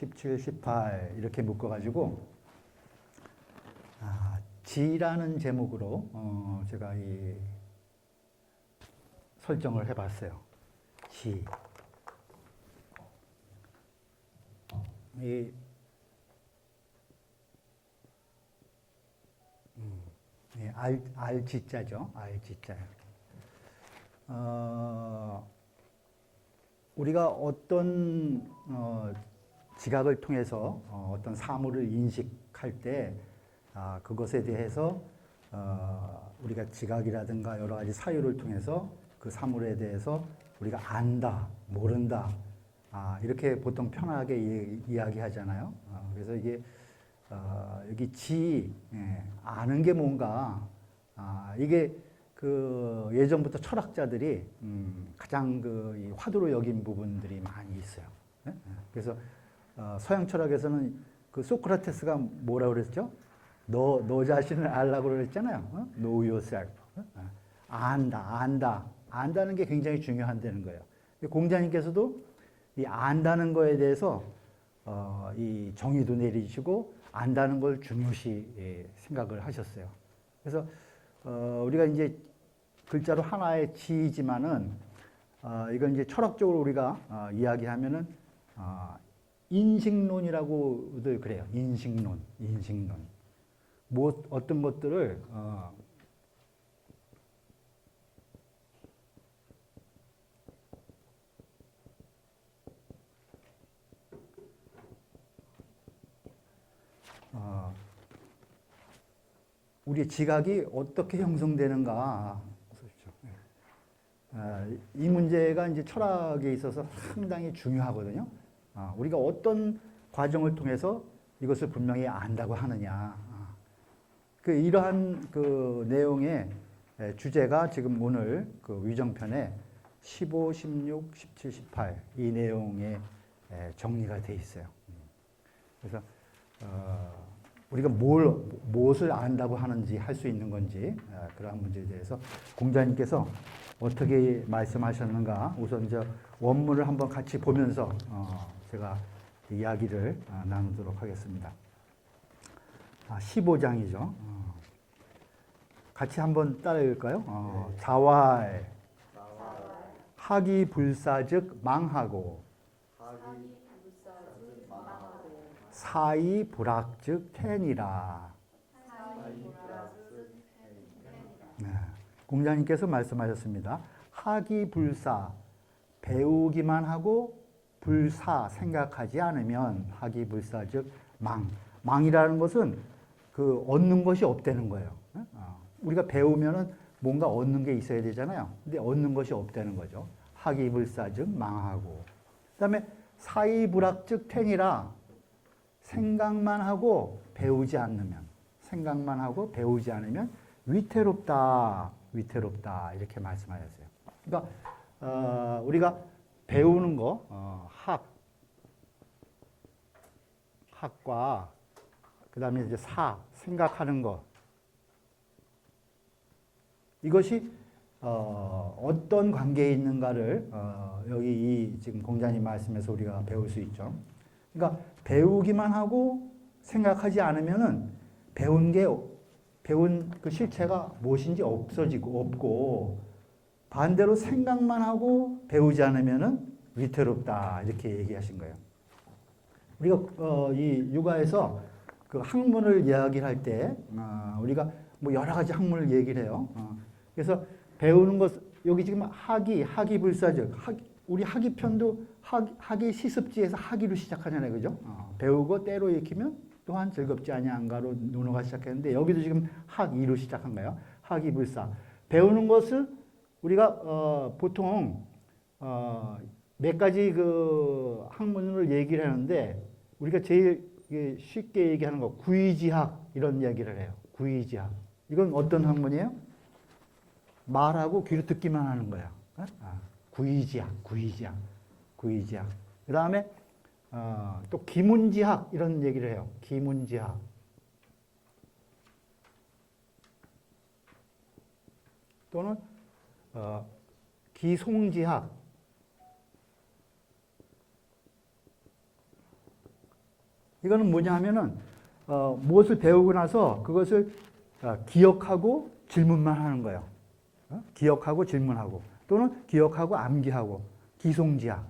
17, 18 이렇게 묶어가지고 지라는 제목으로 제가 이 설정을 해봤어요. 지. 알지자죠. 알지자. 우리가 어떤 지각을 통해서 어떤 사물을 인식할 때 그것에 대해서 우리가 지각이라든가 여러 가지 사유를 통해서 그 사물에 대해서 우리가 안다, 모른다, 이렇게 보통 편하게 이야기하잖아요. 그래서 이게 여기 아는 게 뭔가, 이게 그 예전부터 철학자들이 가장 이 화두로 여긴 부분들이 많이 있어요. 그래서 서양 철학에서는 그 소크라테스가 뭐라고 그랬죠? 너 자신을 알라고 그랬잖아요. Know yourself. 안다는 게 굉장히 중요한다는 거예요. 공자님께서도 이 안다는 거에 대해서 이 정의도 내리시고 안다는 걸 중요시 생각을 하셨어요. 그래서 우리가 이제 글자로 하나의 지이지만은 이건 이제 철학적으로 우리가 이야기하면은 인식론이라고들 그래요. 인식론. 어떤 것들을 우리의 지각이 어떻게 형성되는가. 이 문제가 이제 철학에 있어서 상당히 중요하거든요. 우리가 어떤 과정을 통해서 이것을 분명히 안다고 하느냐. 이러한 그 내용의 주제가 지금 오늘 그 위정편에 15, 16, 17, 18 이 내용에 정리가 돼 있어요. 그래서 우리가 무엇을 안다고 하는지 할 수 있는 건지 그러한 문제에 대해서 공자님께서 어떻게 말씀하셨는가 우선 원문을 한번 같이 보면서 제가 이야기를 나누도록 하겠습니다. 15장이죠. 같이 한번 따라 읽을까요? 자왈 하기불사즉 망하고 사이불학즉 태니라. 공자님께서 말씀하셨습니다. 하기불사, 배우기만 하고 불사, 생각하지 않으면 하기불사즉 망이라는 것은 그 얻는 것이 없다는 거예요. 우리가 배우면은 뭔가 얻는 게 있어야 되잖아요. 근데 얻는 것이 없다는 거죠. 하기불사즉 망하고. 그다음에 사이불학즉 태니라. 생각만 하고 배우지 않으면 위태롭다 이렇게 말씀하셨어요. 그러니까 우리가 배우는 거 학과 그다음에 이제 생각하는 거 이것이 어떤 관계에 있는가를 여기 지금 공자님 말씀에서 우리가 배울 수 있죠. 그러니까 배우기만 하고 생각하지 않으면은 배운 그 실체가 무엇인지 없고 반대로 생각만 하고 배우지 않으면은 위태롭다 이렇게 얘기하신 거예요. 우리가 이 육아에서 그 학문을 이야기를 할 때 우리가 뭐 여러 가지 학문을 얘기를 해요. 그래서 배우는 것 여기 지금 하기불사즉 우리 학이편도 학이 시습지에서 학이로 시작하잖아요, 그죠? 배우고 때로 익히면 또한 즐겁지 아니한가로 논어가 시작했는데 여기도 지금 학이로 시작한 거예요. 학이불사. 배우는 것을 우리가 보통 몇 가지 그 학문을 얘기를 하는데 우리가 제일 쉽게 얘기하는 거 구의지학 이런 얘기를 해요. 구의지학. 이건 어떤 학문이에요? 말하고 귀로 듣기만 하는 거야. 구의지학. 그 다음에 또 기문지학 이런 얘기를 해요. 기문지학. 또는 기송지학. 이거는 뭐냐 하면은 무엇을 배우고 나서 그것을 기억하고 질문만 하는 거예요. 기억하고 질문하고 또는 기억하고 암기하고 기송지학.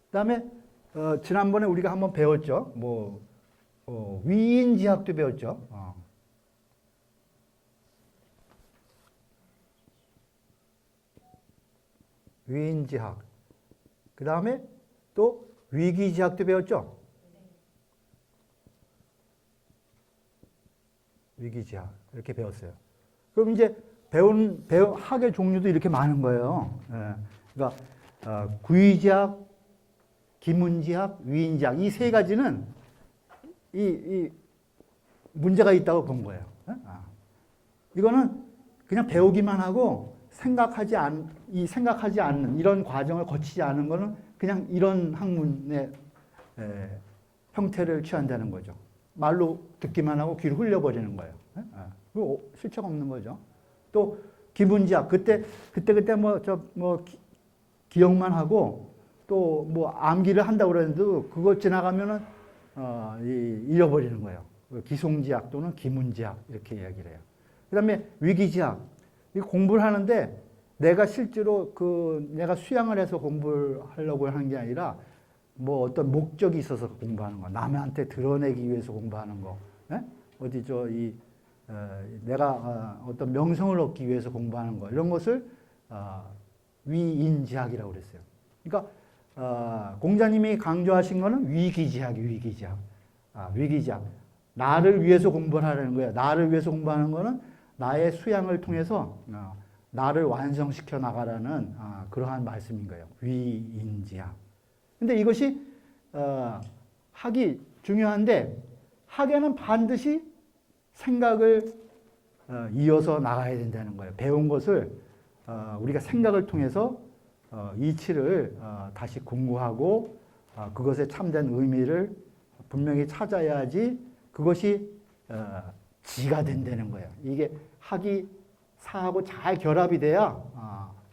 그다음에 지난번에 우리가 한번 배웠죠. 위인지학도 배웠죠. 위인지학. 그다음에 또 위기지학도 배웠죠. 위기지학 이렇게 배웠어요. 그럼 이제 배운 학의 종류도 이렇게 많은 거예요. 그러니까 구의지학, 기문지학, 위인지학 이 세 가지는 이 문제가 있다고 본 거예요. 이거는 그냥 배우기만 하고 생각하지 않는 이런 과정을 거치지 않은 거는 그냥 이런 학문의 형태를 취한다는 거죠. 말로 듣기만 하고 귀로 흘려버리는 거예요. 그리고 실체가 없는 거죠. 또 기문지학 그때 기억만 하고 또 암기를 한다고 그랬는데 그거 지나가면은 잃어버리는 거예요. 기송지학 또는 기문지학 이렇게 이야기를 해요. 그다음에 위기지학 이 공부를 하는데 내가 실제로 내가 수양을 해서 공부를 하려고 하는 게 아니라 어떤 목적이 있어서 공부하는 거, 남한테 드러내기 위해서 공부하는 거, 내가 어떤 명성을 얻기 위해서 공부하는 거, 이런 것을 위인지학이라고 그랬어요. 그러니까 공자님이 강조하신 거는 위기지학. 나를 위해서 공부를 하려는 거예요. 나를 위해서 공부하는 거는 나의 수양을 통해서 나를 완성시켜 나가라는 그러한 말씀인 거예요. 위인지학. 근데 이것이 학이 중요한데 학에는 반드시 생각을 이어서 나가야 된다는 거예요. 배운 것을 우리가 생각을 통해서 이치를 다시 공부하고 그것에 참된 의미를 분명히 찾아야지 그것이 지가 된다는 거예요. 이게 학이 사하고 잘 결합이 돼야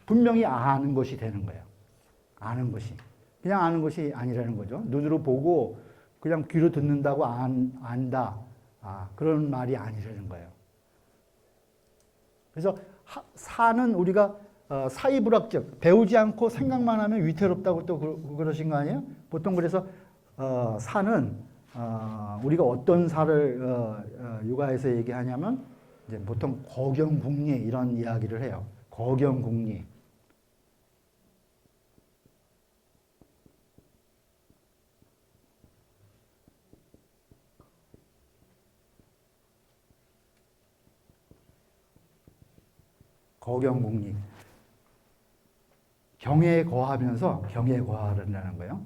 분명히 아는 것이 되는 거예요. 아는 것이. 그냥 아는 것이 아니라는 거죠. 눈으로 보고 그냥 귀로 듣는다고 안다. 그런 말이 아니라는 거예요. 그래서 사는 우리가 사이불학적, 배우지 않고 생각만 하면 위태롭다고 또 그러신 거 아니에요? 보통 그래서 사는 우리가 어떤 사를 육아에서 얘기하냐면 이제 보통 거경궁리 이런 이야기를 해요. 거경궁리. 거경궁리. 경에 거하면서 경에 거하라는 거예요.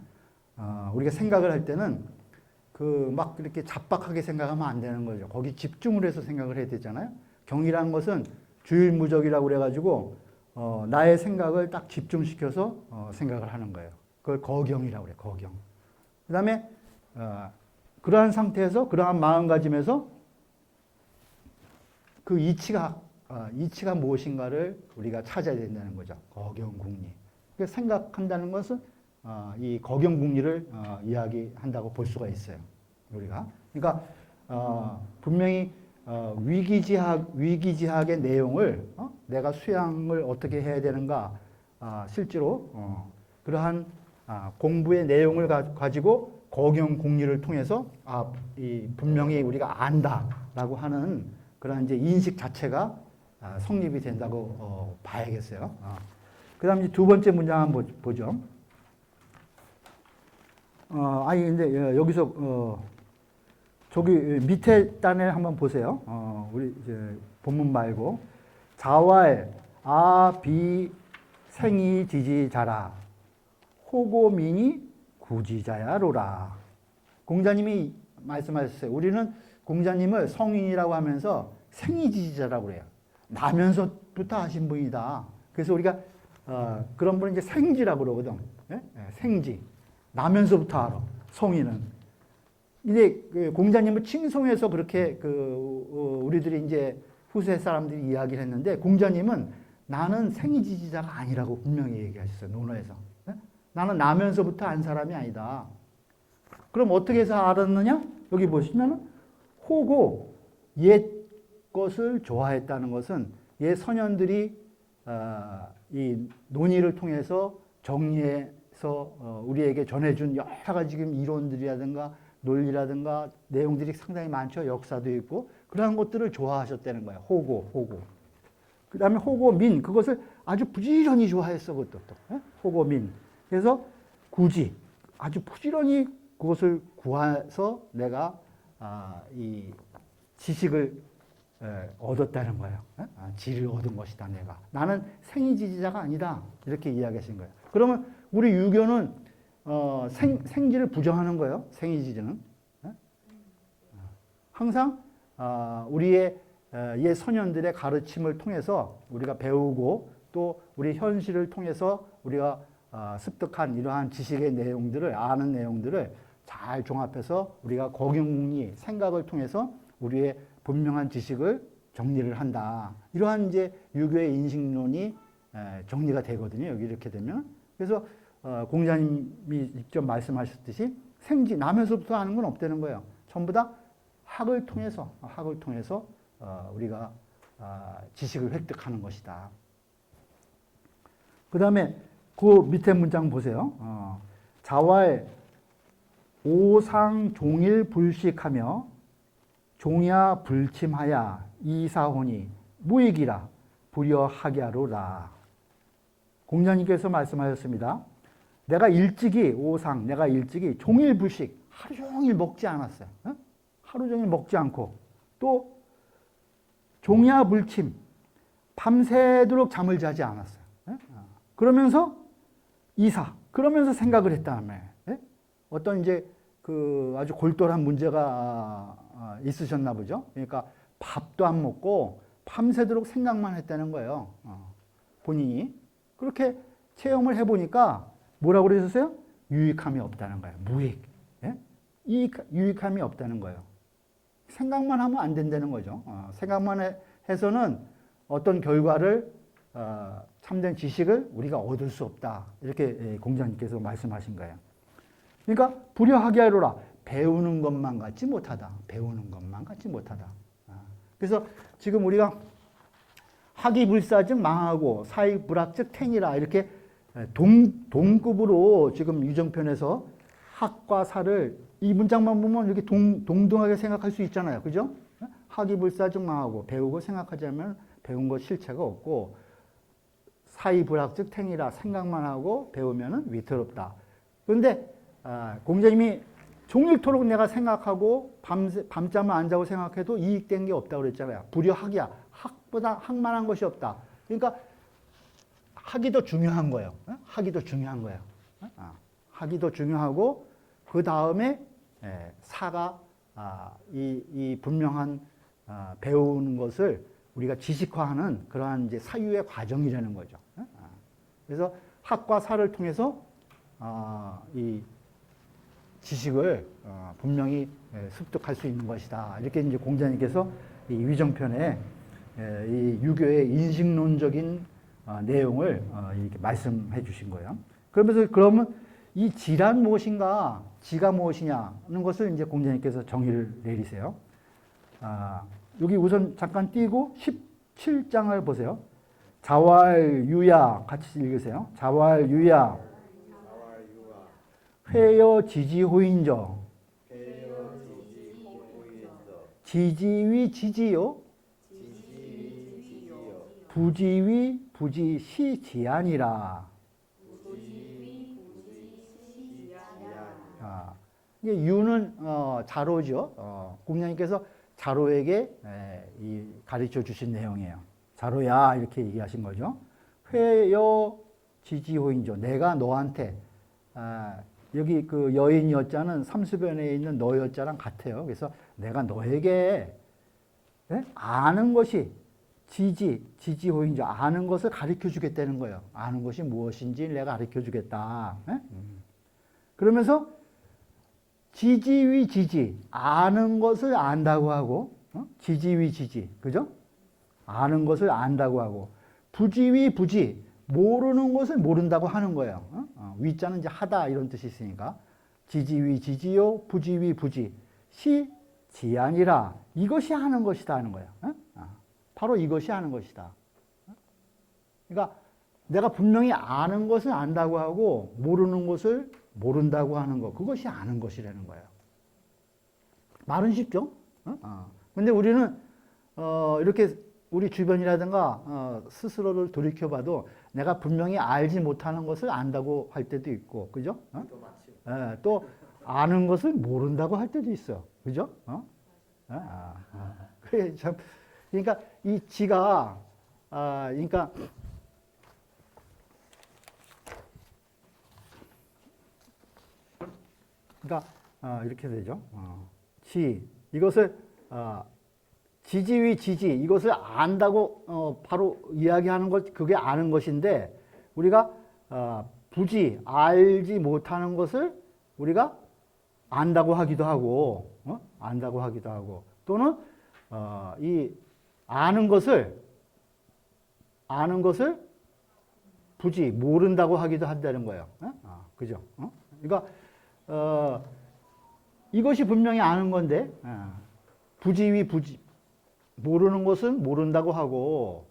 우리가 생각을 할 때는 막 이렇게 잡박하게 생각하면 안 되는 거죠. 거기 집중을 해서 생각을 해야 되잖아요. 경이라는 것은 주일무적이라고 그래가지고 나의 생각을 딱 집중시켜서 생각을 하는 거예요. 그걸 거경이라고 그래요. 거경. 그 다음에 그러한 상태에서 그러한 마음가짐에서 그 이치가 무엇인가를 우리가 찾아야 된다는 거죠. 거경궁리. 생각한다는 것은 이 거경궁리를 이야기한다고 볼 수가 있어요. 우리가. 그러니까 분명히 위기지학의 내용을 내가 수양을 어떻게 해야 되는가 실제로 그러한 공부의 내용을 가지고 거경궁리를 통해서 분명히 우리가 안다라고 하는 그런 이제 인식 자체가 성립이 된다고 봐야겠어요. 그다음 이제 두 번째 문장 한번 보죠. 근데 여기서 저기 밑에 단에 한번 보세요. 우리 이제 본문 말고 자왈 비 생이 지지자라 호고민이 구지자야로라. 공자님이 말씀하셨어요. 우리는 공자님을 성인이라고 하면서 생이지지자라고 그래요. 나면서부터 하신 분이다. 그래서 우리가 그런 분은 이제 생지라고 그러거든. 생지. 나면서부터 알아. 성인은. 이제 공자님을 칭송해서 그렇게 우리들이 이제 후세 사람들이 이야기를 했는데 공자님은 나는 생이지지자가 아니라고 분명히 얘기하셨어요. 논어에서. 나는 나면서부터 안 사람이 아니다. 그럼 어떻게 해서 알았느냐? 여기 보시면 호고 옛 것을 좋아했다는 것은 옛 선현들이 이 논의를 통해서 정리해서 우리에게 전해준 여러 가지 지금 이론들이라든가 논리라든가 내용들이 상당히 많죠. 역사도 있고 그러한 것들을 좋아하셨다는 거예요. 호고. 그 다음에 호고민 그것을 아주 부지런히 좋아했어. 그것도 또 호고민. 그래서 굳이 아주 부지런히 그것을 구해서 내가 이 지식을 얻었다는 거예요. 지를 얻은 것이다 내가. 나는 생이지지자가 아니다. 이렇게 이야기하신 거예요. 그러면 우리 유교는 생지를 부정하는 거예요. 생이지지는. 항상 우리의 옛 선현들의 가르침을 통해서 우리가 배우고 또 우리 현실을 통해서 우리가 습득한 이러한 지식의 내용들을 아는 내용들을 잘 종합해서 우리가 고경이 생각을 통해서 우리의 분명한 지식을 정리를 한다. 이러한 이제 유교의 인식론이 정리가 되거든요. 여기 이렇게 되면. 그래서 공자님이 직접 말씀하셨듯이 생지 남에서부터 하는 건 없다는 거예요. 전부 다 학을 통해서 우리가 지식을 획득하는 것이다. 그 다음에 그 밑에 문장 보세요. 자왈 오상 종일 불식하며 종야 불침하야 이사혼이 무익이라 불여하랴로라. 공자님께서 말씀하셨습니다. 내가 일찍이 종일 불식 하루 종일 먹지 않았어요. 하루 종일 먹지 않고 또 종야 불침 밤새도록 잠을 자지 않았어요. 그러면서 그러면서 생각을 했다며. 어떤 이제 그 아주 골똘한 문제가 있으셨나 보죠. 그러니까 밥도 안 먹고 밤새도록 생각만 했다는 거예요. 본인이. 그렇게 체험을 해보니까 뭐라고 그러셨어요? 유익함이 없다는 거예요. 무익. 유익함이 없다는 거예요. 생각만 하면 안 된다는 거죠. 생각만 해서는 어떤 결과를 참된 지식을 우리가 얻을 수 없다. 이렇게 공자님께서 말씀하신 거예요. 그러니까 불여하기하로라. 배우는 것만 같지 못하다. 그래서 지금 우리가 학이불사즉 망하고 사익불학즉 탱이라 이렇게 동급으로 지금 유정편에서 학과 사를 이 문장만 보면 이렇게 동등하게 생각할 수 있잖아요. 그죠? 학이불사즉 망하고 배우고 생각하지 않으면 배운 것 실체가 없고 사익불학즉 탱이라 생각만 하고 배우면 위태롭다. 그런데 공자님이 종일토록 내가 생각하고 밤잠을 안 자고 생각해도 이익된 게 없다고 그랬잖아요. 불여학이야. 학만 한 것이 없다. 그러니까 학이 더 중요한 거예요. 학이 더 중요하고 그 다음에 사가 이 분명한 배우는 것을 우리가 지식화하는 그러한 이제 사유의 과정이라는 거죠. 그래서 학과 사를 통해서 이 지식을 분명히 습득할 수 있는 것이다. 이렇게 이제 공자님께서 이 위정편에 이 유교의 인식론적인 내용을 이렇게 말씀해 주신 거예요. 그러면 이 지란 무엇인가, 지가 무엇이냐는 것을 이제 공자님께서 정의를 내리세요. 여기 우선 잠깐 띄고 17장을 보세요. 자왈유야 같이 읽으세요. 자왈유야 회여 지지호인저 지지위 지지요 부지위 부지시지아니라. 이게 유는 자로죠. 공자님께서 자로에게 가르쳐 주신 내용이에요. 자로야 이렇게 얘기하신 거죠. 회여 지지호인저 내가 너한테 여기 그 여인 여자는 삼수변에 있는 너 여자랑 같아요. 그래서 내가 너에게 아는 것이 지지호인저 아는 것을 가르쳐 주겠다는 거예요. 아는 것이 무엇인지 내가 가르쳐 주겠다. 그러면서 지지위 지지 아는 것을 안다고 하고 지지위 지지 그죠? 아는 것을 안다고 하고 부지위 부지 모르는 것을 모른다고 하는 거예요. 위자는 이제 하다 이런 뜻이 있으니까 지지위 지지요, 부지위 부지. 시 지아니라. 이것이 하는 것이다 하는 거야. 바로 이것이 하는 것이다. 그러니까 내가 분명히 아는 것은 안다고 하고 모르는 것을 모른다고 하는 것. 그것이 아는 것이라는 거예요. 말은 쉽죠? 근데 우리는 이렇게 우리 주변이라든가 스스로를 돌이켜봐도 내가 분명히 알지 못하는 것을 안다고 할 때도 있고, 그죠? 또 아는 것을 모른다고 할 때도 있어, 그죠? 그래 참. 그러니까 이 지가 그러니까 이렇게 되죠. 지 이것을 지지위 지지 이것을 안다고 바로 이야기하는 것 그게 아는 것인데 우리가 부지 알지 못하는 것을 우리가 안다고 하기도 하고 안다고 하기도 하고 또는 이 아는 것을 부지 모른다고 하기도 한다는 거예요. 그죠? 그러니까 이것이 분명히 아는 건데 부지위 부지 모르는 것은 모른다고 하고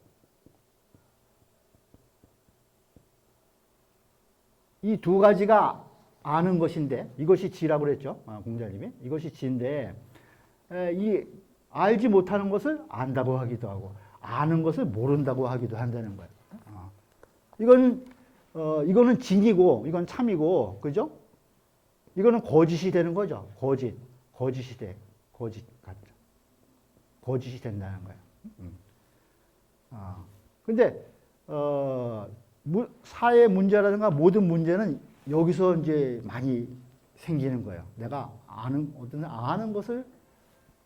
이 두 가지가 아는 것인데 이것이 지라고 그랬죠. 공자님이 이것이 지인데 이 알지 못하는 것을 안다고 하기도 하고 아는 것을 모른다고 하기도 한다는 거예요. 이거는 진이고 이건 참이고 그죠? 이거는 거짓이 되는 거죠. 거짓이 돼. 거짓이 된다는 거예요. 근데 사회 문제라든가 모든 문제는 여기서 이제 많이 생기는 거예요. 내가 아는 것을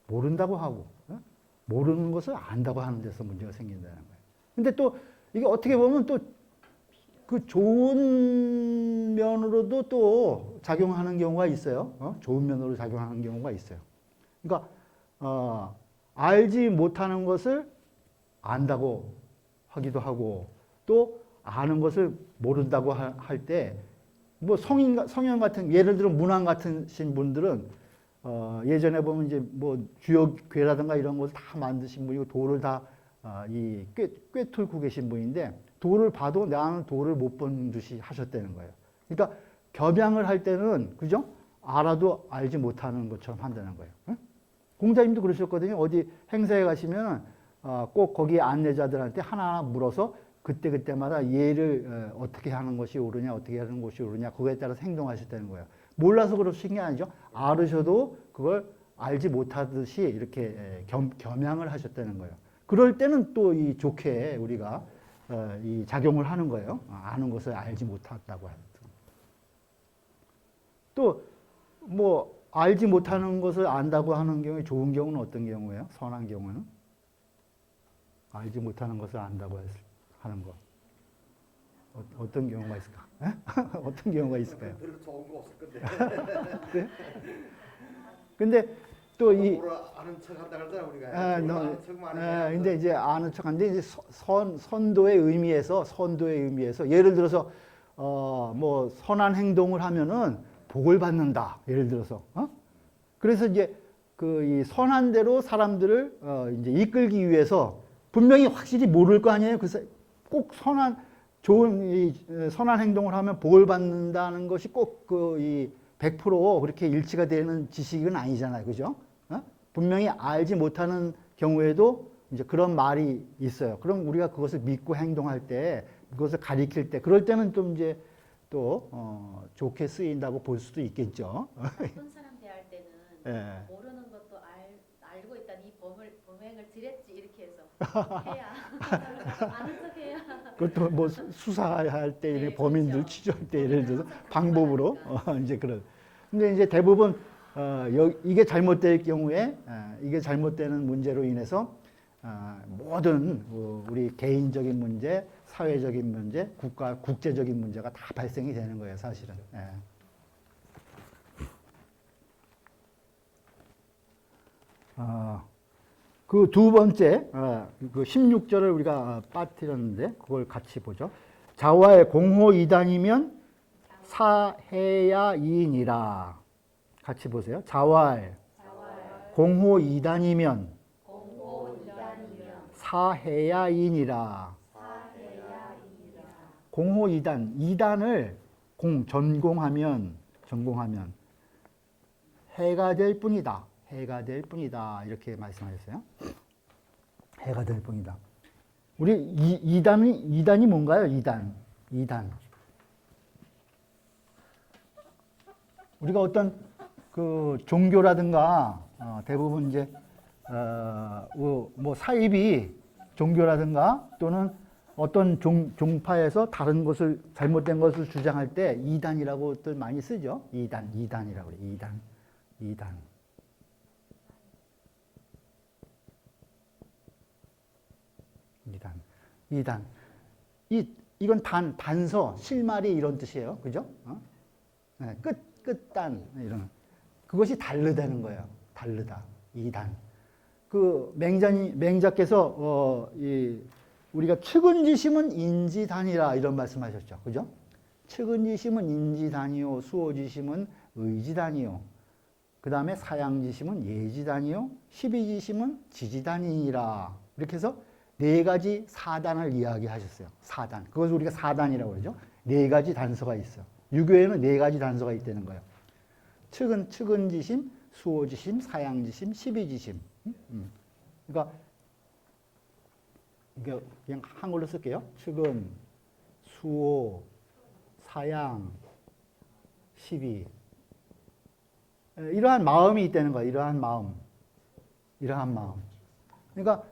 모른다고 하고 모르는 것을 안다고 하는 데서 문제가 생긴다는 거예요. 근데 또 이게 어떻게 보면 또 그 좋은 면으로도 또 작용하는 경우가 있어요. 좋은 면으로 작용하는 경우가 있어요. 그러니까 알지 못하는 것을 안다고 하기도 하고 또 아는 것을 모른다고 할 때 뭐 성현 같은 예를 들어 문왕 같으신 분들은 예전에 보면 이제 뭐 주역괴라든가 이런 것을 다 만드신 분이고 돌을 다 이 꿰뚫고 계신 분인데 돌을 봐도 나는 돌을 못 본 듯이 하셨다는 거예요. 그러니까 겸양을 할 때는 그죠? 알아도 알지 못하는 것처럼 한다는 거예요. 응? 공자님도 그러셨거든요. 어디 행사에 가시면 꼭 거기 안내자들한테 하나하나 물어서 그때마다 얘를 어떻게 하는 것이 옳으냐 어떻게 하는 것이 옳으냐 그거에 따라서 행동하셨다는 거예요. 몰라서 그러신 게 아니죠. 알으셔도 그걸 알지 못하듯이 이렇게 겸양을 하셨다는 거예요. 그럴 때는 또 이 좋게 우리가 이 작용을 하는 거예요. 아는 것을 알지 못했다고 하는. 또 뭐 알지 못하는 것을 안다고 하는 경우에 좋은 경우는 어떤 경우예요? 선한 경우는 알지 못하는 것을 안다고 하는 거. 어떤 경우가 있을까? 어떤 경우가 있을까요? 별로 좋은 거 없을 건데. 그래? 근데 또 이 아는 척 한다 그러잖아 우리가. 아는 척만 하는. 근데 이제 아는 척하는데 이제 선도의 의미에서 예를 들어서 뭐 선한 행동을 하면은 복을 받는다. 예를 들어서 그래서 이제 그 이 선한 대로 사람들을 이제 이끌기 위해서 분명히 확실히 모를 거 아니에요. 그래서 꼭 좋은 선한 행동을 하면 복을 받는다는 것이 꼭 그 이 100% 그렇게 일치가 되는 지식은 아니잖아요. 그죠? 분명히 알지 못하는 경우에도 이제 그런 말이 있어요. 그럼 우리가 그것을 믿고 행동할 때, 그것을 가리킬 때, 그럴 때는 좀 이제 또 좋게 쓰인다고 볼 수도 있겠죠. 나쁜 사람 대할 때는 예. 모르는 것도 알고 있다는 이 범행을 지랬지 이렇게 해서 해야 아는 척 해야. 그것도 뭐 수사할 때, 네, 범인들 그렇죠. 취조할 때 예를 들어서 방법으로 이제 그런. 근데 이제 대부분 이게 잘못될 경우에 이게 잘못되는 문제로 인해서 모든 우리 개인적인 문제, 사회적인 문제, 국제적인 문제가 다 발생이 되는 거예요, 사실은. 예. 그 두 번째, 그 16절을 우리가 빠뜨렸는데 그걸 같이 보죠. 자와의 공호 이단이면 사해야 이인이라. 같이 보세요. 자활. 공호 2단이면 사해야인이라. 공호 2단. 2단을 전공하면 해가 될 뿐이다. 해가 될 뿐이다. 이렇게 말씀하셨어요. 해가 될 뿐이다. 우리 2단이 뭔가요? 2단. 우리가 어떤 그 종교라든가 대부분 이제 뭐 사입이 종교라든가 또는 어떤 종파에서 다른 것을 잘못된 것을 주장할 때 2단이라고들 많이 쓰죠. 2단이라고 그래요. 2단. 이건 단서, 실말이 이런 뜻이에요. 그죠? 네, 끝단 이런. 그것이 다르다는 거예요. 다르다. 2단. 그 맹자께서 우리가 측은지심은 인지단이라 이런 말씀하셨죠. 그죠? 측은지심은 인지단이요, 수호지심은 의지단이요. 그 다음에 사양지심은 예지단이요, 십이지심은 지지단이니라. 이렇게 해서 네 가지 사단을 이야기하셨어요. 사단. 그것을 우리가 사단이라고 그러죠. 네 가지 단서가 있어. 유교에는 네 가지 단서가 있다는 거예요. 측은지심, 수호지심, 사양지심, 십이지심. 그러니까 이게 그냥 한글로 쓸게요. 측은, 수호, 사양, 십이. 이러한 마음이 있다는 거예요. 이러한 마음. 그러니까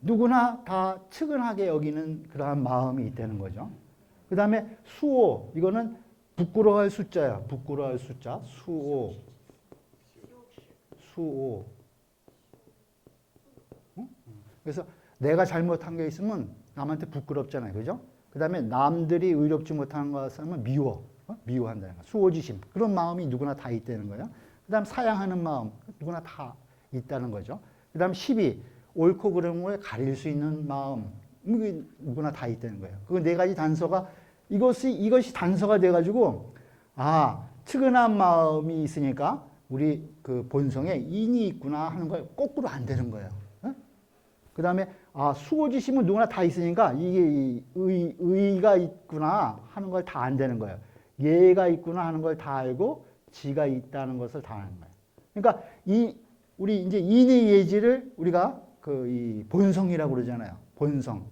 누구나 다 측은하게 여기는 그러한 마음이 있다는 거죠. 그 다음에 수호, 이거는 부끄러워할 숫자야. 부끄러워할 숫자. 수호. 그래서 내가 잘못한 게 있으면 남한테 부끄럽잖아요. 그죠? 그 다음에 남들이 의롭지 못한 것을 하면 미워한다는 거예요. 수호지심. 그런 마음이 누구나 다 있다는 거예요. 그 다음 사양하는 마음. 누구나 다 있다는 거죠. 그 다음 십이. 옳고 그름을 걸 가릴 수 있는 마음. 누구나 다 있다는 거예요. 그 네 가지 단서가 이것이 단서가 돼가지고 측은한 마음이 있으니까 우리 그 본성에 인이 있구나 하는 걸 거꾸로 안 되는 거예요. 그 다음에 수호지심은 누구나 다 있으니까 이게 의가 있구나 하는 걸 다 안 되는 거예요. 예가 있구나 하는 걸 다 알고 지가 있다는 것을 다 아는 거예요. 그러니까 우리 이제 인의 예지를 우리가 이 본성이라고 그러잖아요. 본성.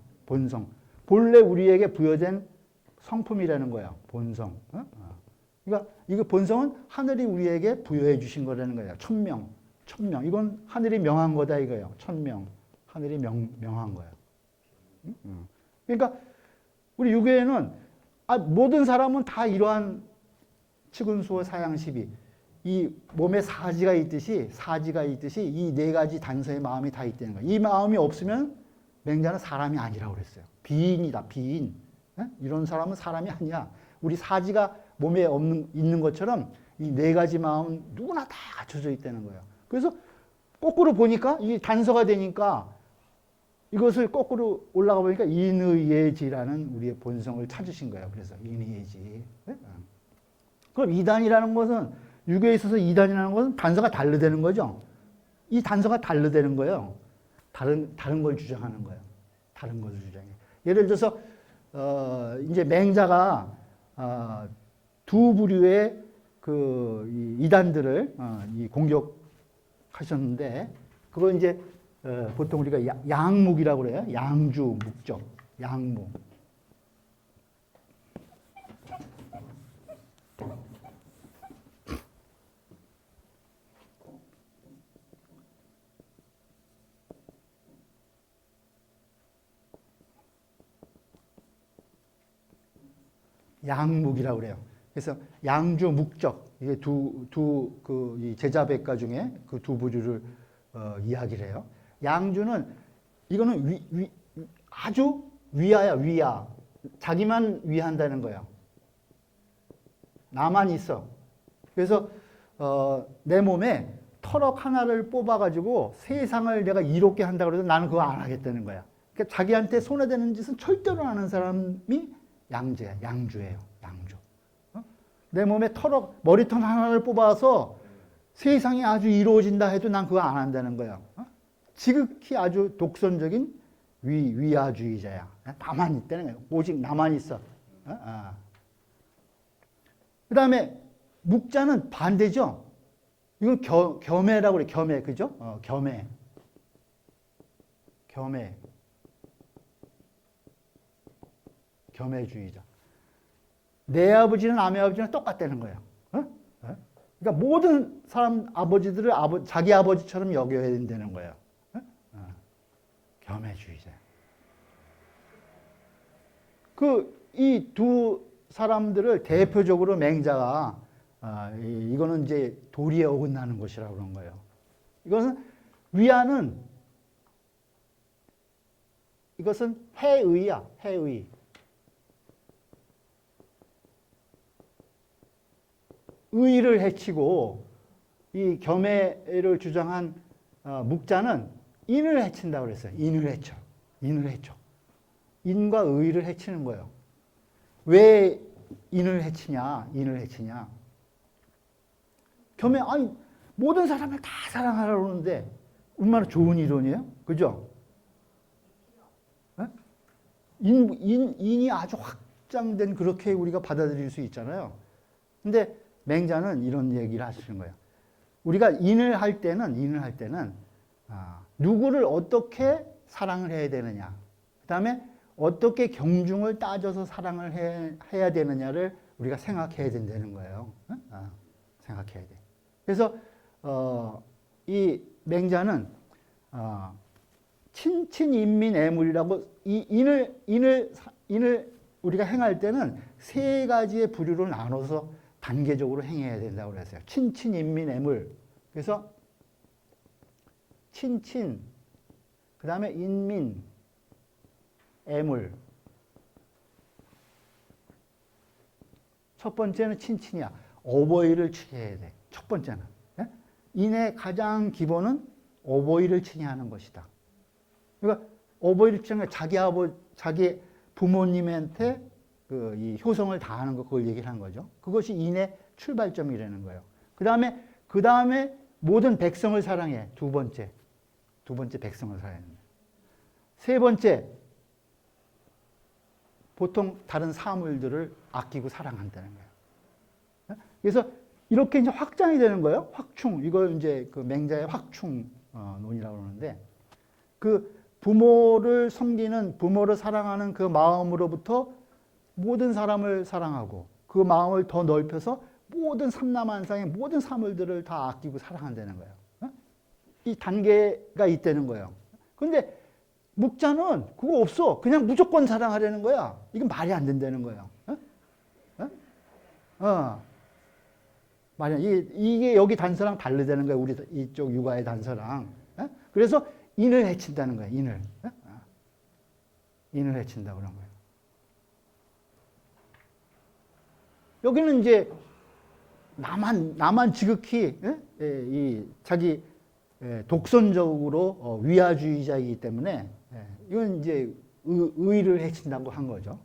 본래 우리에게 부여된 성품이라는 거예요. 본성. 그러니까 이거 본성은 하늘이 우리에게 부여해 주신 거라는 거예요. 천명. 이건 하늘이 명한 거다 이거예요. 천명. 하늘이 명한 거예요. 그러니까 우리 유교에는 모든 사람은 다 이러한 측은수호 사양십이 이 몸에 사지가 있듯이 이 네 가지 단서의 마음이 다 있다는 거예요. 이 마음이 없으면 맹자는 사람이 아니라고 그랬어요. 비인이다. 비인. 이런 사람은 사람이 아니야. 우리 사지가 몸에 있는 것처럼 이 네 가지 마음은 누구나 다 갖춰져 있다는 거예요. 그래서 거꾸로 보니까 이게 단서가 되니까 이것을 거꾸로 올라가 보니까 인의예지라는 우리의 본성을 찾으신 거예요. 그래서 인의예지. 그럼 이단이라는 것은 유교에 있어서 이단이라는 것은 단서가 다르다는 거죠. 이 단서가 다르다는 거예요. 다른 걸 주장하는 거예요. 다른 것을 주장해. 예를 들어서 이제 맹자가 두 부류의 그 이단들을 공격하셨는데 그거 이제 보통 우리가 양묵이라고 그래요. 양주, 묵적, 양묵. 양묵이라고 그래요. 그래서 양주, 묵적 이게 이 제자백가 중에 그 두 부류를 이야기를 해요. 양주는 이거는 아주 위야. 자기만 위한다는 거예요. 나만 있어. 그래서 내 몸에 털럭 하나를 뽑아가지고 세상을 내가 이롭게 한다고 해도 나는 그거 안 하겠다는 거야. 그러니까 자기한테 손해되는 짓은 절대로 안 하는 사람이 양주예요. 양주. 내 몸에 머리털 하나를 뽑아서 세상이 아주 이루어진다 해도 난 그거 안 한다는 거야. 지극히 아주 독선적인 위아주의자야. 나만 있다는 거야. 오직 나만 있어. 그 다음에 묵자는 반대죠. 이건 겸해라고 그래. 겸해. 그죠? 겸해. 겸해주의자. 내 아버지는 남의 아버지는 똑같다는 거예요. 그러니까 모든 사람 아버지들을 자기 아버지처럼 여겨야 된다는 거예요. 겸해주의자. 이 두 사람들을 대표적으로 맹자가 이거는 이제 도리에 어긋나는 것이라고 그런 거예요. 이것은 이것은 해의야, 해의. 의를 해치고 이 겸해를 주장한 묵자는 인을 해친다고 그랬어요. 인을 해쳐. 인과 의를 해치는 거예요. 왜 인을 해치냐? 아니 모든 사람을 다 사랑하라고 그러는데 얼마나 좋은 이론이에요? 그죠? 인이 아주 확장된 그렇게 우리가 받아들일 수 있잖아요. 근데 맹자는 이런 얘기를 하시는 거예요. 우리가 인을 할 때는 누구를 어떻게 사랑을 해야 되느냐, 그 다음에 어떻게 경중을 따져서 사랑을 해야 되느냐를 우리가 생각해야 된다는 거예요. 생각해야 돼. 그래서 이 맹자는 친친인민애물이라고 이 인을 우리가 행할 때는 세 가지의 부류로 나눠서 단계적으로 행해야 된다고 그랬어요. 친친인민애물. 그래서 친친, 그 다음에 인민, 애물. 첫 번째는 친친이야. 어버이를 치해야 돼. 첫 번째는. 인의 가장 기본은 어버이를 칭해하는 것이다. 그러니까 어버이를 칭하는 자기 부모님한테 이 효성을 다하는 것, 그걸 얘기를 한 거죠. 그것이 인의 출발점이라는 거예요. 그 다음에 모든 백성을 사랑해. 두 번째 백성을 사랑해. 세 번째, 보통 다른 사물들을 아끼고 사랑한다는 거예요. 그래서 이렇게 이제 확장이 되는 거예요. 확충. 이걸 이제 그 맹자의 확충론이라고 그러는데, 그 부모를 섬기는, 부모를 사랑하는 그 마음으로부터 모든 사람을 사랑하고 그 마음을 더 넓혀서 모든 삼라만상의 모든 사물들을 다 아끼고 사랑한다는 거예요. 이 단계가 있다는 거예요. 그런데 묵자는 그거 없어. 그냥 무조건 사랑하려는 거야. 이건 말이 안 된다는 거예요. 말이야. 이게 여기 단서랑 다르다는 거예요. 우리 이쪽 육아의 단서랑. 그래서 인을 해친다는 거예요. 인을 해친다고 그런 거예요. 여기는 이제 나만 지극히 이 자기 독선적으로 위아주의자이기 때문에 이건 이제 의를 해친다고 한 거죠.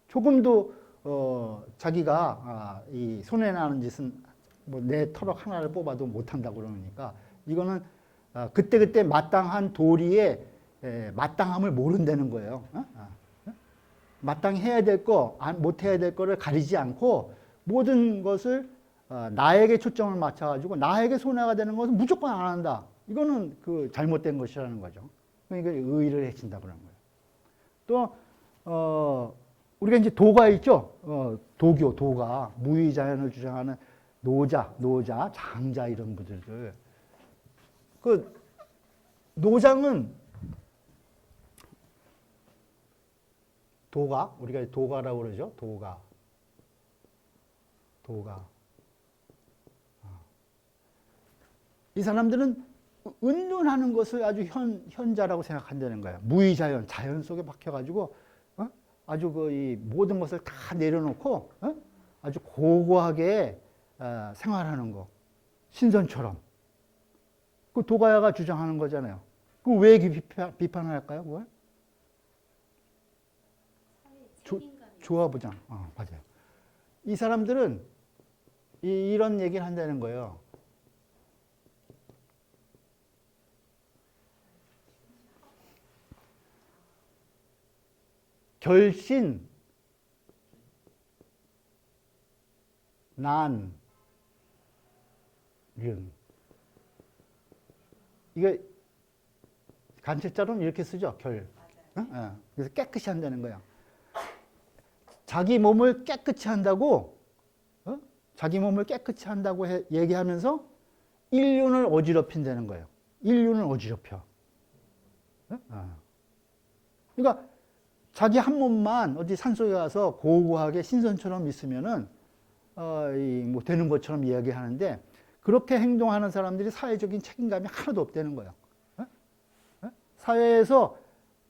조금도 자기가 이 손해나는 짓은 뭐 내 터럭 하나를 뽑아도 못한다고 그러니까 이거는 그때그때 마땅한 도리의 마땅함을 모른다는 거예요. 마땅히 해야 될 거, 못 해야 될 거를 가리지 않고 모든 것을 나에게 초점을 맞춰가지고 나에게 손해가 되는 것은 무조건 안 한다. 이거는 그 잘못된 것이라는 거죠. 그러니까 의의를 해친다 그런 거예요. 또 우리가 이제 도가 있죠. 도가 무의자연을 주장하는 노자, 장자 이런 분들들. 그 노장은 우리가 도가라고 그러죠. 도가. 이 사람들은 은둔하는 것을 아주 현자라고 생각한다는 거예요. 무의자연, 자연 속에 박혀가지고 아주 이 모든 것을 다 내려놓고 아주 고고하게 생활하는 거. 신선처럼. 그 도가야가 주장하는 거잖아요. 그 왜 비판을 할까요? 그걸? 조화부장. 맞아요. 이 사람들은 이런 얘기를 한다는 거예요. 결신, 난, 륜. 이게 간책자로는 이렇게 쓰죠. 결. 그래서 깨끗이 한다는 거예요. 자기 몸을 깨끗이 한다고, 자기 몸을 깨끗이 한다고 얘기하면서 인륜을 어지럽힌다는 거예요. 인륜을 어지럽혀. 그러니까 자기 한 몸만 어디 산속에 가서 고고하게 신선처럼 있으면은 뭐 되는 것처럼 이야기하는데, 그렇게 행동하는 사람들이 사회적인 책임감이 하나도 없다는 거예요. 사회에서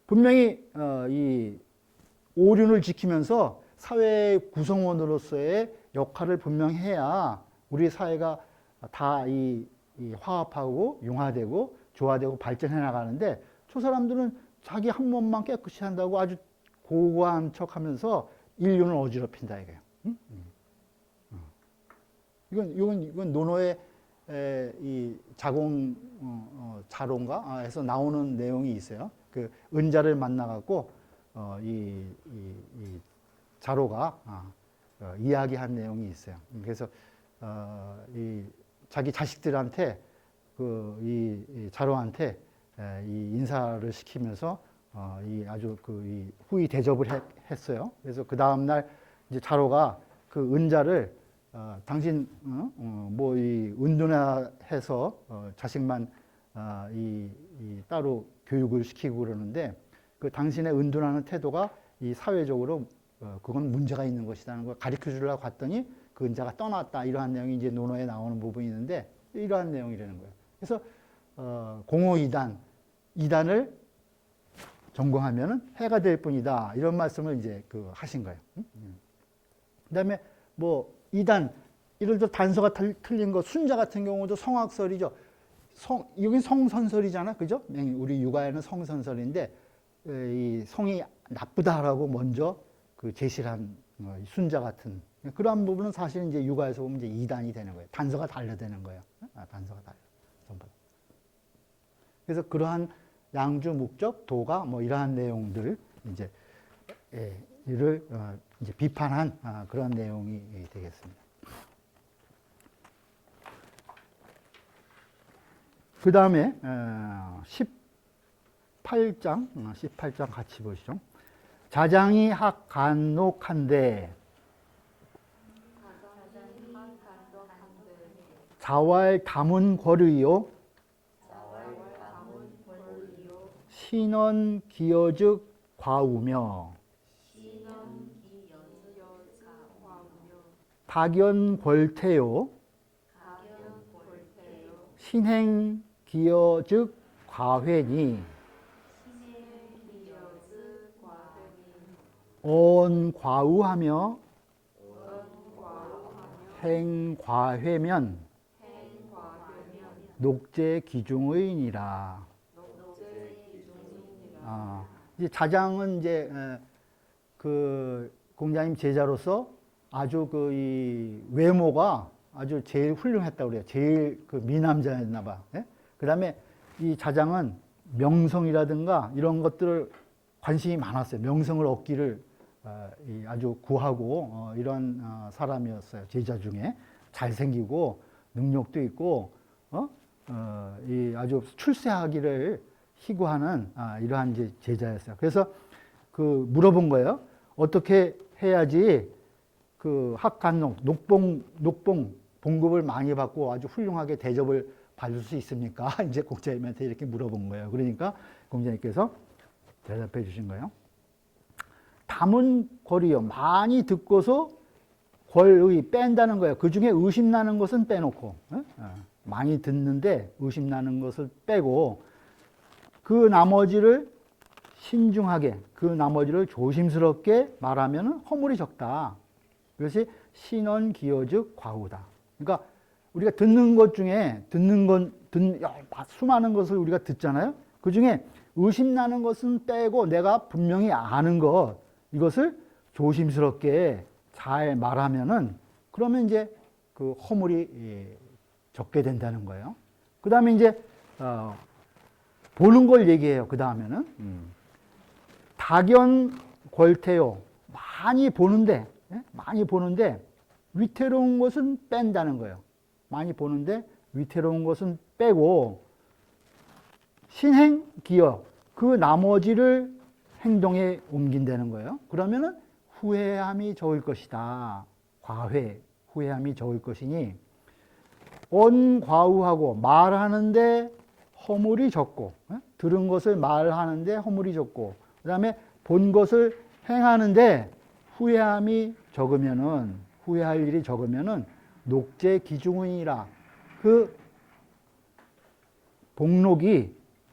분명히 이 오륜을 지키면서 사회 구성원으로서의 역할을 분명히 해야 우리 사회가 다 이 화합하고 융화되고 조화되고 발전해 나가는데, 저 사람들은 자기 한 몸만 깨끗이 한다고 아주 고고한 척하면서 인륜을 어지럽힌다 이거예요. 이건 논어의 이 자공 자론가 해서 나오는 내용이 있어요. 그 은자를 만나갖고 이 자로가 이야기한 내용이 있어요. 그래서 이 자기 자식들한테 이 자로한테 이 인사를 시키면서 이 아주 이 후히 대접을 했어요. 그래서 그 다음 날 이제 자로가 그 은자를 당신 뭐 이 은둔해서 자식만 이 따로 교육을 시키고 그러는데, 그 당신의 은둔하는 태도가 이 사회적으로 그건 문제가 있는 것이라는 걸 가르쳐 주려고 갔더니 그 은자가 떠났다, 이러한 내용이 이제 논어에 나오는 부분이 있는데, 이러한 내용이라는 거예요. 그래서 공허이단, 이단을 전공하면은 해가 될 뿐이다, 이런 말씀을 이제 하신 거예요. 그다음에 뭐 이단, 예를 들어 단서가 틀린 거, 순자 같은 경우도 성악설이죠. 여긴 성선설이잖아, 그죠? 우리 육아에는 성선설인데 이 성이 나쁘다라고 먼저 제시를 한 순자 같은 그러한 부분은 사실 이제 육아에서 보면 이제 이단이 되는 거예요. 단서가 달려되는 거예요. 단서가 달려. 전부. 그래서 그러한 양주, 목적, 도가 뭐 이러한 내용들 이제 이를 이제 비판한 그런 내용이 되겠습니다. 그 다음에 18장 같이 보시죠. 자장이 학간록한데 자왈 담은 거르요 신원 기여즉 과우며 박연 벌태요 신행 기여즉 과회니 온 과우하며 행 과회면 녹제 기중의니라. 이제 자장은 이제 그 공자님 제자로서 아주 이 외모가 아주 제일 훌륭했다고 그래요. 제일 미남자였나 봐. 예? 그 다음에 이 자장은 명성이라든가 이런 것들을 관심이 많았어요. 명성을 얻기를 아주 구하고 이런 사람이었어요. 제자 중에 잘생기고 능력도 있고 이 아주 출세하기를 희구하는 이러한 이제 제자였어요. 그래서 물어본 거예요. 어떻게 해야지 학간록 녹봉 봉급을 많이 받고 아주 훌륭하게 대접을 받을 수 있습니까? 이제 공자님한테 이렇게 물어본 거예요. 그러니까 공자님께서 대답해 주신 거예요. 담은 권이요. 많이 듣고서 권의 뺀다는 거예요. 그 중에 의심나는 것은 빼놓고, 많이 듣는데 의심나는 것을 빼고 그 나머지를 신중하게, 그 나머지를 조심스럽게 말하면 허물이 적다. 그것이 신언기여즉 과우다. 그러니까 우리가 듣는 것 중에 수많은 것을 우리가 듣잖아요. 그 중에 의심나는 것은 빼고 내가 분명히 아는 것, 이것을 조심스럽게 잘 말하면은 그러면 이제 그 허물이 적게 된다는 거예요. 그 다음에 이제 보는 걸 얘기해요. 그 다음에는 다견궐태요. 많이 보는데 위태로운 것은 뺀다는 거예요. 많이 보는데 위태로운 것은 빼고 신행기여 그 나머지를 행동에 옮긴다는 거예요. 그러면은 후회함이 적을 것이다. 과회, 후회함이 적을 것이니 언과우하고 말하는데 허물이 적고 들은 것을 말하는데 허물이 적고 그 다음에 본 것을 행하는데 후회함이 적으면은 후회할 일이 적으면은 녹제 기중이라 그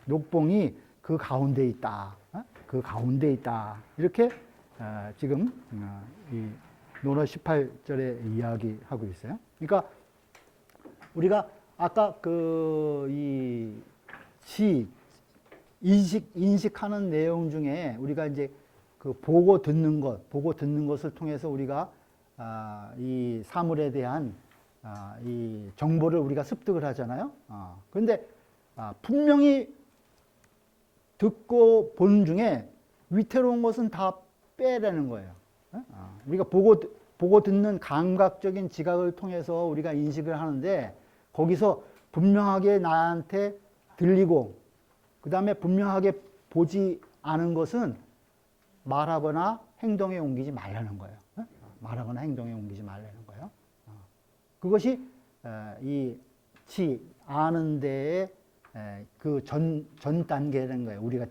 녹봉이 그 가운데 있다. 그 가운데 있다. 이렇게 지금 이 논어 18절에 이야기하고 있어요. 그러니까 우리가 아까 이 인식하는 내용 중에 우리가 이제 그 보고 듣는 것을 통해서 우리가 이 사물에 대한 이 정보를 우리가 습득을 하잖아요. 그런데 분명히 듣고 본 중에 위태로운 것은 다 빼라는 거예요. 우리가 보고 듣는 감각적인 지각을 통해서 우리가 인식을 하는데 거기서 분명하게 나한테 들리고 그 다음에 분명하게 보지 않은 것은 말하거나 행동에 옮기지 말라는 거예요. 말하거나 행동에 옮기지 말라는 거예요. 그것이 이 아는 데에 그 전 단계라는 거예요. 우리가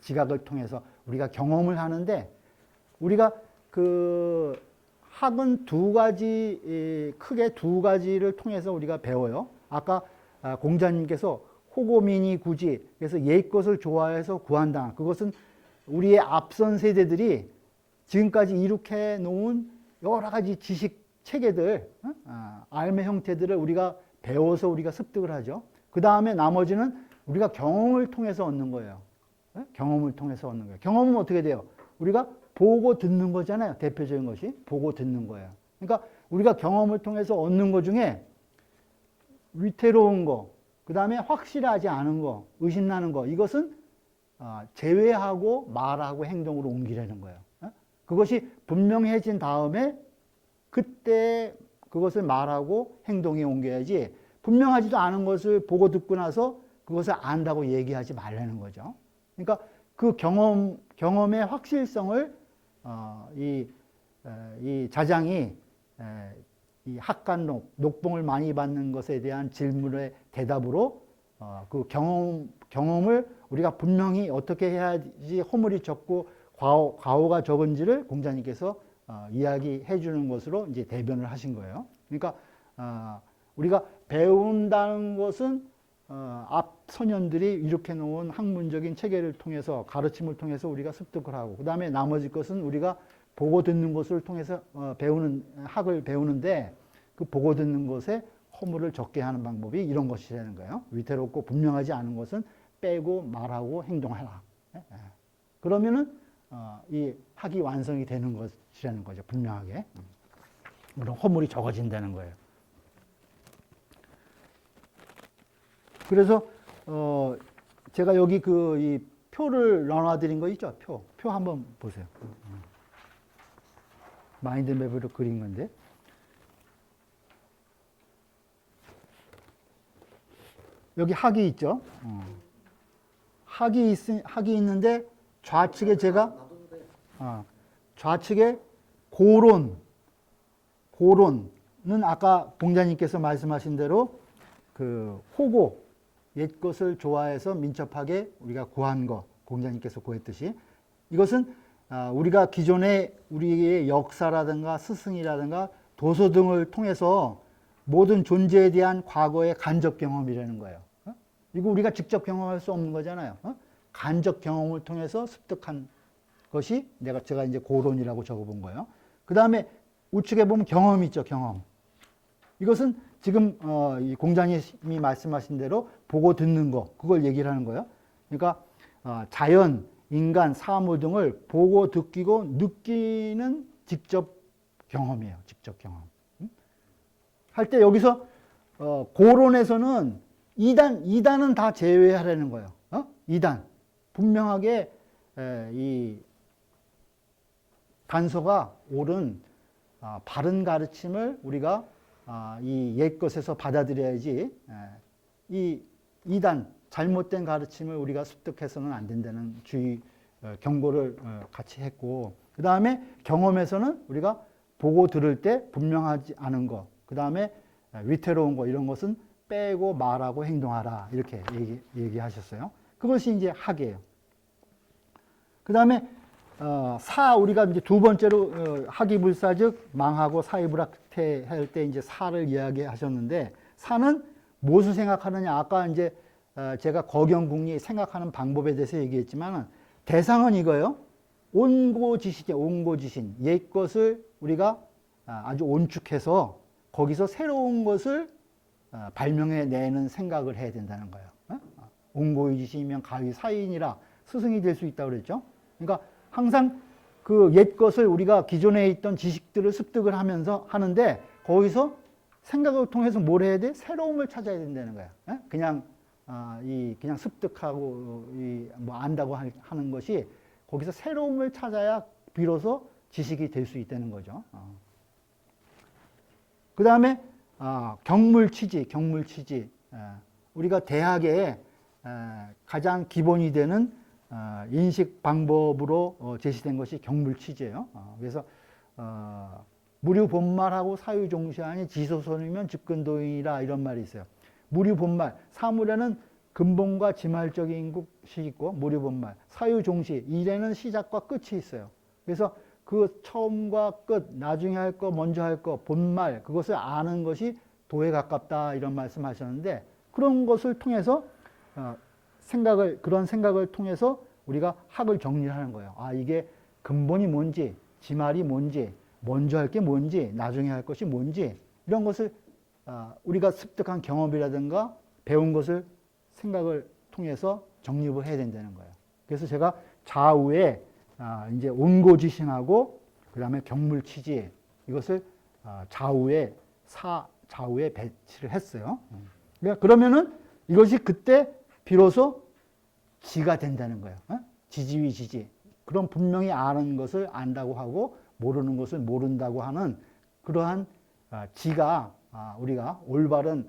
지각을 통해서 우리가 경험을 하는데 우리가 그 학은 크게 두 가지를 통해서 우리가 배워요. 아까 공자님께서 호고민이 구지, 그래서 옛 것을 좋아해서 구한다. 그것은 우리의 앞선 세대들이 지금까지 이룩해 놓은 여러 가지 지식 체계들, 알의 형태들을 우리가 배워서 우리가 습득을 하죠. 그 다음에 나머지는 우리가 경험을 통해서 얻는 거예요. 경험을 통해서 얻는 거예요. 경험은 어떻게 돼요? 우리가 보고 듣는 거잖아요. 대표적인 것이 보고 듣는 거예요. 그러니까 우리가 경험을 통해서 얻는 것 중에 위태로운 거, 그 다음에 확실하지 않은 거, 의심나는 거, 이것은 제외하고 말하고 행동으로 옮기려는 거예요. 그것이 분명해진 다음에 그때 그것을 말하고 행동에 옮겨야지 분명하지도 않은 것을 보고 듣고 나서 그것을 안다고 얘기하지 말라는 거죠. 그러니까 그 경험의 확실성을 이 자장이 이 녹봉을 많이 받는 것에 대한 질문의 대답으로 그 경험을 우리가 분명히 어떻게 해야지 허물이 적고 과오가 적은지를 공자님께서 이야기해 주는 것으로 이제 대변을 하신 거예요. 그러니까 우리가 배운다는 것은 앞 선현들이 이렇게 놓은 학문적인 체계를 통해서 가르침을 통해서 우리가 습득을 하고 그 다음에 나머지 것은 우리가 보고 듣는 것을 통해서 학을 배우는데 그 보고 듣는 것에 허물을 적게 하는 방법이 이런 것이라는 거예요. 위태롭고 분명하지 않은 것은 빼고 말하고 행동하라. 그러면은 이 학이 완성이 되는 것이라는 거죠. 분명하게. 물론 허물이 적어진다는 거예요. 그래서 제가 여기 이 표를 넣어드린 거 있죠? 표 한번 보세요. 마인드맵으로 그린 건데 여기 학이 있죠? 학이 있는데 좌측에 제가 좌측에 고론은 아까 공자님께서 말씀하신 대로 그 호고 옛 것을 좋아해서 민첩하게 우리가 구한 거 공자님께서 구했듯이 이것은 우리가 기존에 우리의 역사라든가 스승이라든가 도서 등을 통해서 모든 존재에 대한 과거의 간접 경험이라는 거예요. 이거 우리가 직접 경험할 수 없는 거잖아요. 간접 경험을 통해서 습득한 것이 제가 이제 고론이라고 적어본 거예요. 그 다음에 우측에 보면 경험이 있죠. 경험. 이것은 지금 이 공자님이 말씀하신 대로 보고 듣는 거 그걸 얘기를 하는 거예요. 그러니까 자연, 인간, 사물 등을 보고 듣기고 느끼는 직접 경험이에요. 직접 경험. 할 때 여기서 고론에서는 2단은 다 제외하라는 거예요. 2단. 분명하게 이 단서가 옳은 바른 가르침을 우리가 이 옛것에서 받아들여야지 이 2단 잘못된 가르침을 우리가 습득해서는 안 된다는 주의 경고를 같이 했고, 그 다음에 경험에서는 우리가 보고 들을 때 분명하지 않은 것, 그 다음에 위태로운 것, 이런 것은 빼고 말하고 행동하라, 이렇게 얘기하셨어요. 그것이 이제 학이에요. 그 다음에 우리가 이제 두 번째로 학이불사즉 망하고 사이불학태 할 때 이제 사를 이야기하셨는데, 사는 무엇을 생각하느냐? 아까 이제 제가 거경궁리 생각하는 방법에 대해서 얘기했지만 대상은 이거예요. 온고지신이에요. 온고지신. 옛 것을 우리가 아주 온축해서 거기서 새로운 것을 발명해내는 생각을 해야 된다는 거예요. 온고지신이면 가위 사인이라 스승이 될 수 있다고 그랬죠. 그러니까 항상 그 옛 것을 우리가 기존에 있던 지식들을 습득을 하면서 하는데, 거기서 생각을 통해서 뭘 해야 돼? 새로움을 찾아야 된다는 거야. 그냥 그냥 습득하고 뭐 안다고 하는 것이, 거기서 새로움을 찾아야 비로소 지식이 될 수 있다는 거죠. 그 다음에 경물치지. 우리가 대학에 가장 기본이 되는 인식 방법으로 제시된 것이 경물치지예요. 그래서 무류본말하고 사유종시하니 지소선이면 즉근도인이라, 이런 말이 있어요. 무류본말, 사물에는 근본과 지말적인 것이 있고, 무류본말, 사유종시, 일에는 시작과 끝이 있어요. 그래서 그 처음과 끝, 나중에 할 거, 먼저 할 거, 본말, 그것을 아는 것이 도에 가깝다, 이런 말씀하셨는데, 그런 것을 통해서 그런 생각을 통해서 우리가 학을 정리하는 거예요. 이게 근본이 뭔지, 지말이 뭔지, 먼저 할 게 뭔지, 나중에 할 것이 뭔지, 이런 것을 우리가 습득한 경험이라든가 배운 것을 생각을 통해서 정립을 해야 된다는 거예요. 그래서 제가 좌우에 이제 온고지신하고 그 다음에 경물치지, 이것을 좌우에 배치를 했어요. 그러면은 이것이 그때 비로소 지가 된다는 거예요. 지지위 지지. 그런 분명히 아는 것을 안다고 하고 모르는 것을 모른다고 하는 그러한 지가, 우리가 올바른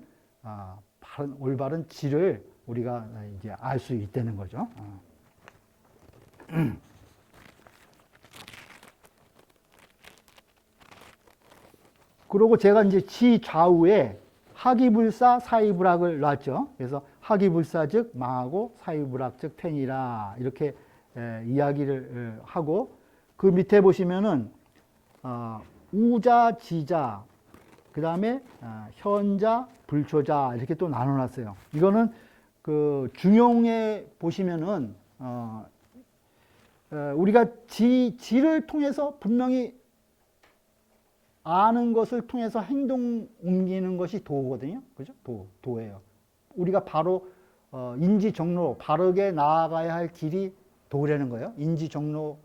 지를 우리가 이제 알 수 있다는 거죠. 그리고 제가 이제 지 좌우에 학이불사 사이불학을 놨죠. 그래서 학이불사 즉 망하고 사이불학 즉 텐이라, 이렇게 이야기를 하고, 그 밑에 보시면은 우자, 지자, 그 다음에 현자, 불초자, 이렇게 또 나눠놨어요. 이거는 그 중용에 보시면은 우리가 지를 통해서 분명히 아는 것을 통해서 행동 옮기는 것이 도거든요. 그죠? 도예요. 우리가 바로 인지 정로, 바르게 나아가야 할 길이 도라는 거예요. 인지 정로,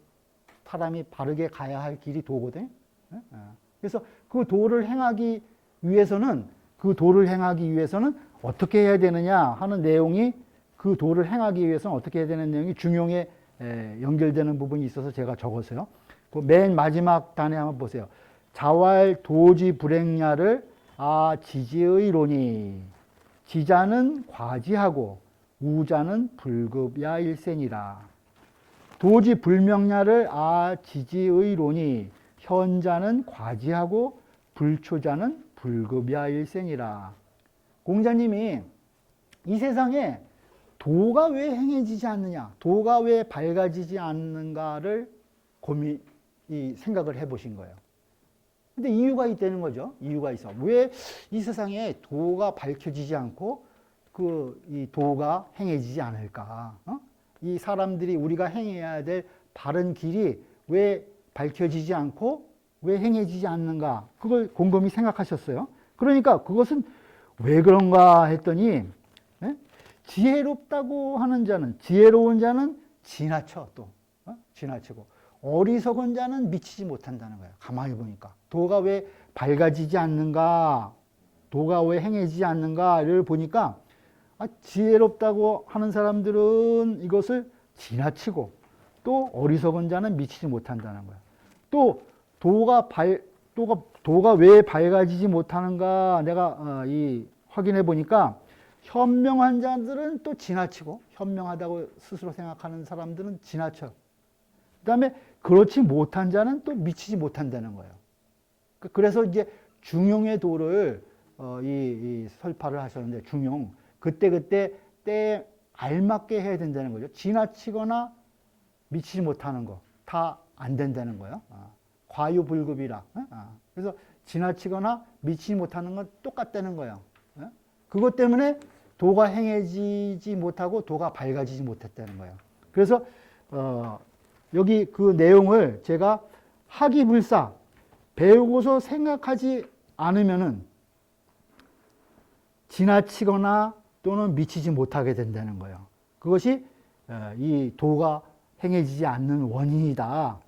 사람이 바르게 가야 할 길이 도거든요. 그래서 그 도를 행하기 위해서는 어떻게 해야 되느냐 하는 내용이, 그 도를 행하기 위해서는 어떻게 해야 되는 내용이 중용에 연결되는 부분이 있어서 제가 적었어요. 그 맨 마지막 단에 한번 보세요. 자왈 도지 불행야를 지지의로니, 지자는 과지하고 우자는 불급야 일센이라. 도지 불명야를 지지의로니, 현자는 과지하고 불초자는 불급야 일센이라. 공자님이 이 세상에 도가 왜 행해지지 않느냐, 도가 왜 밝아지지 않는가를 생각을 해보신 거예요. 근데 이유가 있다는 거죠. 이유가 있어. 왜 이 세상에 도가 밝혀지지 않고 이 도가 행해지지 않을까? 이 사람들이 우리가 행해야 될 바른 길이 왜 밝혀지지 않고 왜 행해지지 않는가? 그걸 곰곰이 생각하셨어요. 그러니까 그것은 왜 그런가 했더니, 지혜롭다고 하는 자는, 지혜로운 자는 지나쳐, 또 지나치고, 어리석은 자는 미치지 못한다는 거예요. 가만히 보니까. 도가 왜 밝아지지 않는가? 도가 왜 행해지지 않는가를 보니까 지혜롭다고 하는 사람들은 이것을 지나치고 또 어리석은 자는 미치지 못한다는 거예요. 또 도가 왜 밝아지지 못하는가 내가 확인해 보니까 현명한 자들은 또 지나치고 현명하다고 스스로 생각하는 사람들은 지나쳐. 그다음에 그렇지 못한 자는 또 미치지 못한다는 거예요. 그래서 이제 중용의 도를 이 설파를 하셨는데 중용 그때 때에 알맞게 해야 된다는 거죠. 지나치거나 미치지 못하는 거 다 안 된다는 거예요. 과유불급이라. 그래서 지나치거나 미치지 못하는 건 똑같다는 거예요. 그것 때문에 도가 행해지지 못하고 도가 밝아지지 못했다는 거예요. 그래서 여기 그 내용을 제가 학이불사 배우고서 생각하지 않으면은 지나치거나 또는 미치지 못하게 된다는 거예요. 그것이 이 도가 행해지지 않는 원인이다.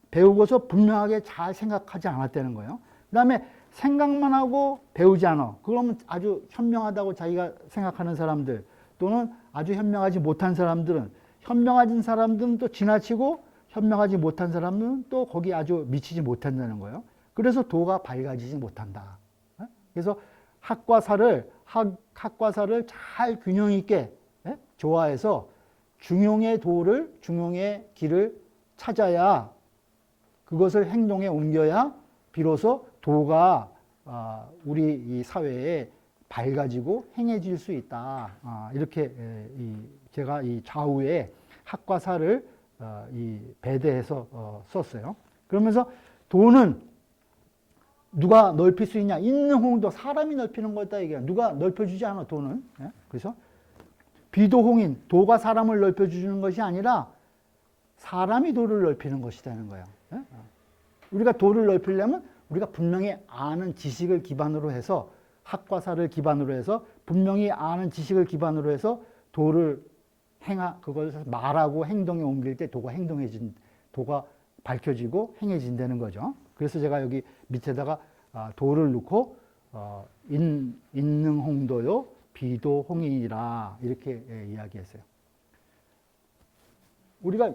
배우고서 분명하게 잘 생각하지 않았다는 거예요. 그 다음에 생각만 하고 배우지 않아. 그러면 아주 현명하다고 자기가 생각하는 사람들 또는 아주 현명하지 못한 사람들은 현명하진 사람들은 또 지나치고 현명하지 못한 사람은 또 거기 아주 미치지 못한다는 거예요. 그래서 도가 밝아지지 못한다. 그래서 학과 사를 잘 균형 있게 조화해서 중용의 길을 찾아야 그것을 행동에 옮겨야 비로소 도가 우리 이 사회에 밝아지고 행해질 수 있다. 이렇게 제가 이 좌우에 학과 사를 이 배대해서 썼어요. 그러면서 도는 누가 넓힐 수 있냐? 있는 홍도 사람이 넓히는 거다 이게 누가 넓혀주지 않아 도는. 그래서 비도홍인 도가 사람을 넓혀주는 것이 아니라 사람이 도를 넓히는 것이라는 거예요. 우리가 도를 넓히려면 우리가 분명히 아는 지식을 기반으로 해서 학과사를 기반으로 해서 분명히 아는 지식을 기반으로 해서 도를 그걸 말하고 행동에 옮길 때 도가 밝혀지고 행해진다는 거죠. 그래서 제가 여기 밑에다가 도를 넣고 인능홍도요 비도홍인이라 이렇게 이야기했어요. 우리가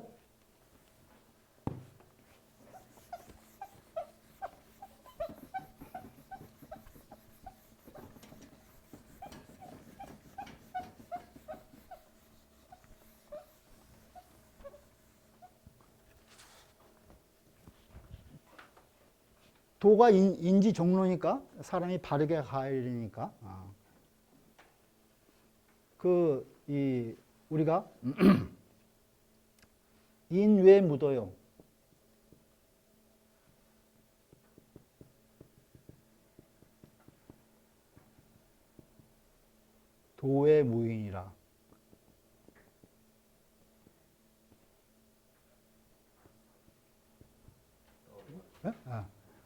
도가 인지 종로니까 사람이 바르게 가야 되니까 우리가 인왜 묻어요. 도의 무인이라.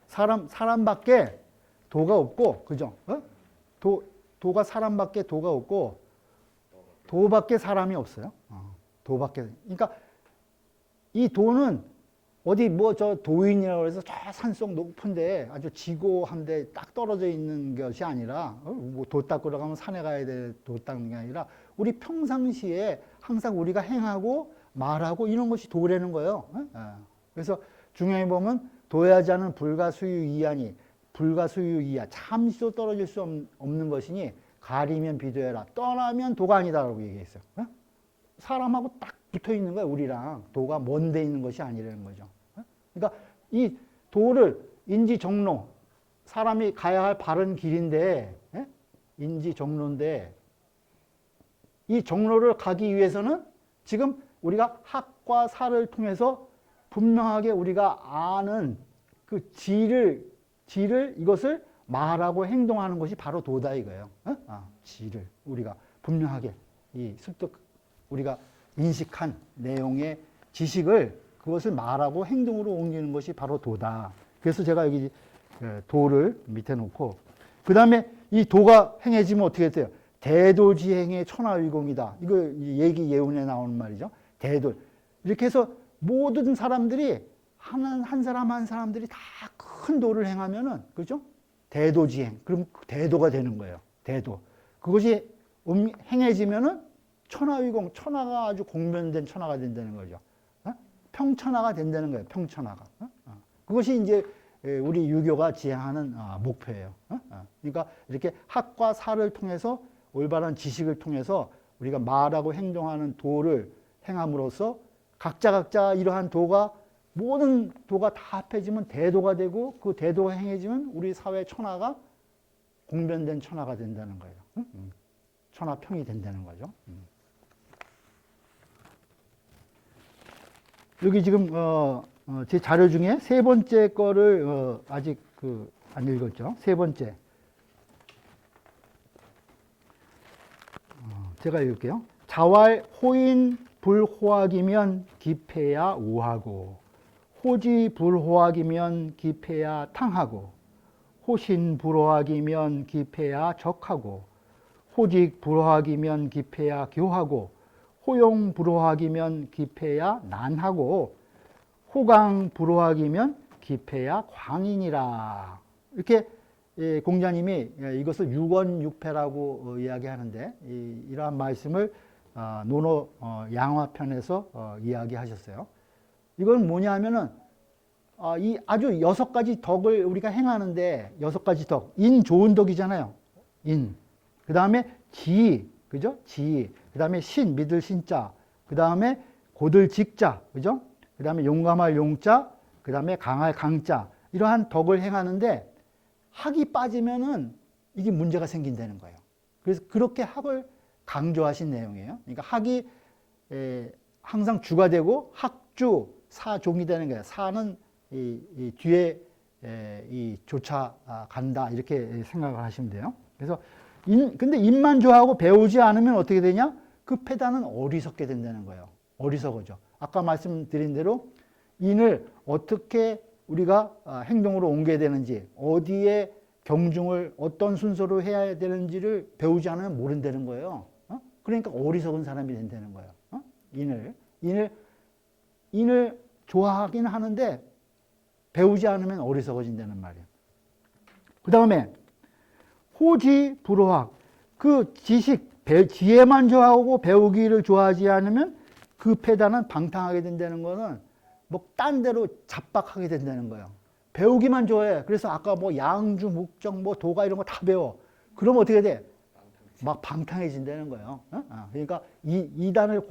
사람밖에 도가 없고, 그죠? 도가 사람밖에 도가 없고, 도밖에 사람이 없어요. 도밖에. 그러니까 이 도는 어디 도인이라고 해서 저 산속 높은데 아주 지고한데 딱 떨어져 있는 것이 아니라 도 닦으러 가면 산에 가야 돼 도 닦는 게 아니라 우리 평상시에 항상 우리가 행하고 말하고 이런 것이 도라는 거예요. 그래서 중요히 보면 도야자는 불가수유이하니 불가수유이하 잠시도 떨어질 수 없는 것이니 가리면 비도해라. 떠나면 도가 아니다라고 얘기했어요. 사람하고 딱 붙어 있는 거예요. 우리랑 도가 먼데 있는 것이 아니라는 거죠. 그러니까 이 도를 인지정로 사람이 가야 할 바른 길인데 인지정로인데 이 정로를 가기 위해서는 지금 우리가 학과 사를 통해서 분명하게 우리가 아는 그 지를 이것을 말하고 행동하는 것이 바로 도다 이거예요. 지를 우리가 분명하게 이 습득 우리가 인식한 내용의 지식을 그것을 말하고 행동으로 옮기는 것이 바로 도다. 그래서 제가 여기 도를 밑에 놓고 그 다음에 이 도가 행해지면 어떻게 돼요? 대도지행의 천하위공이다. 이거 얘기 예운에 나오는 말이죠. 대도 이렇게 해서 모든 사람들이 한 사람 한 사람들이 다 큰 도를 행하면은 그죠? 대도지행. 그럼 대도가 되는 거예요. 대도. 그것이 행해지면은 천하위공, 천하가 아주 공면된 천하가 된다는 거죠. 평천하가 된다는 거예요. 평천하가. 그것이 이제 우리 유교가 지향하는 목표예요. 그러니까 이렇게 학과 사를 통해서 올바른 지식을 통해서 우리가 말하고 행동하는 도를 행함으로써 각자 이러한 도가 모든 도가 다 합해지면 대도가 되고 그 대도가 행해지면 우리 사회 천하가 공변된 천하가 된다는 거예요. 천하평이 된다는 거죠. 여기 지금 제 자료 중에 세 번째 거를 아직 안 읽었죠. 세 번째. 제가 읽을게요. 자왈 호인 불호학이면 기패야 우하고 호지 불호학이면 기패야 탕하고 호신 불호학이면 기패야 적하고 호직 불호학이면 기패야 교하고 호용 불호학이면 기패야 난하고 호강 불호학이면 기패야 광인이라. 이렇게 공자님이 이것을 육언육패라고 이야기하는데 이러한 말씀을 논어 양화편에서 이야기하셨어요. 이건 뭐냐면은 이 아주 6가지 덕을 우리가 행하는데 6가지 덕. 인 좋은 덕이잖아요. 인. 그 다음에 지, 그죠? 지. 그 다음에 신, 믿을 신자. 그 다음에 고들 직자, 그죠? 그 다음에 용감할 용자. 그 다음에 강할 강자. 이러한 덕을 행하는데 학이 빠지면은 이게 문제가 생긴다는 거예요. 그래서 그렇게 학을 강조하신 내용이에요. 그러니까 학이 항상 주가 되고 학주, 사종이 되는 거예요. 사는 이 뒤에 조차 간다 이렇게 생각을 하시면 돼요. 그래서 근데 인만 좋아하고 배우지 않으면 어떻게 되냐? 그 패단은 어리석게 된다는 거예요. 어리석어져. 아까 말씀드린 대로 인을 어떻게 우리가 행동으로 옮겨야 되는지, 어디에 경중을 어떤 순서로 해야 되는지를 배우지 않으면 모른다는 거예요. 그러니까 어리석은 사람이 된다는 거예요. 인을 좋아하긴 하는데 배우지 않으면 어리석어진다는 말이에요. 그 다음에 호지 불호학. 그 지식, 지혜만 좋아하고 배우기를 좋아하지 않으면 그 패단은 방탕하게 된다는 거는 뭐 딴 데로 잡박하게 된다는 거예요. 배우기만 좋아해. 그래서 아까 뭐 양주, 묵정, 뭐 도가 이런 거 다 배워. 그러면 어떻게 돼? 막 방탕해진다는 거예요. 그러니까 이 단을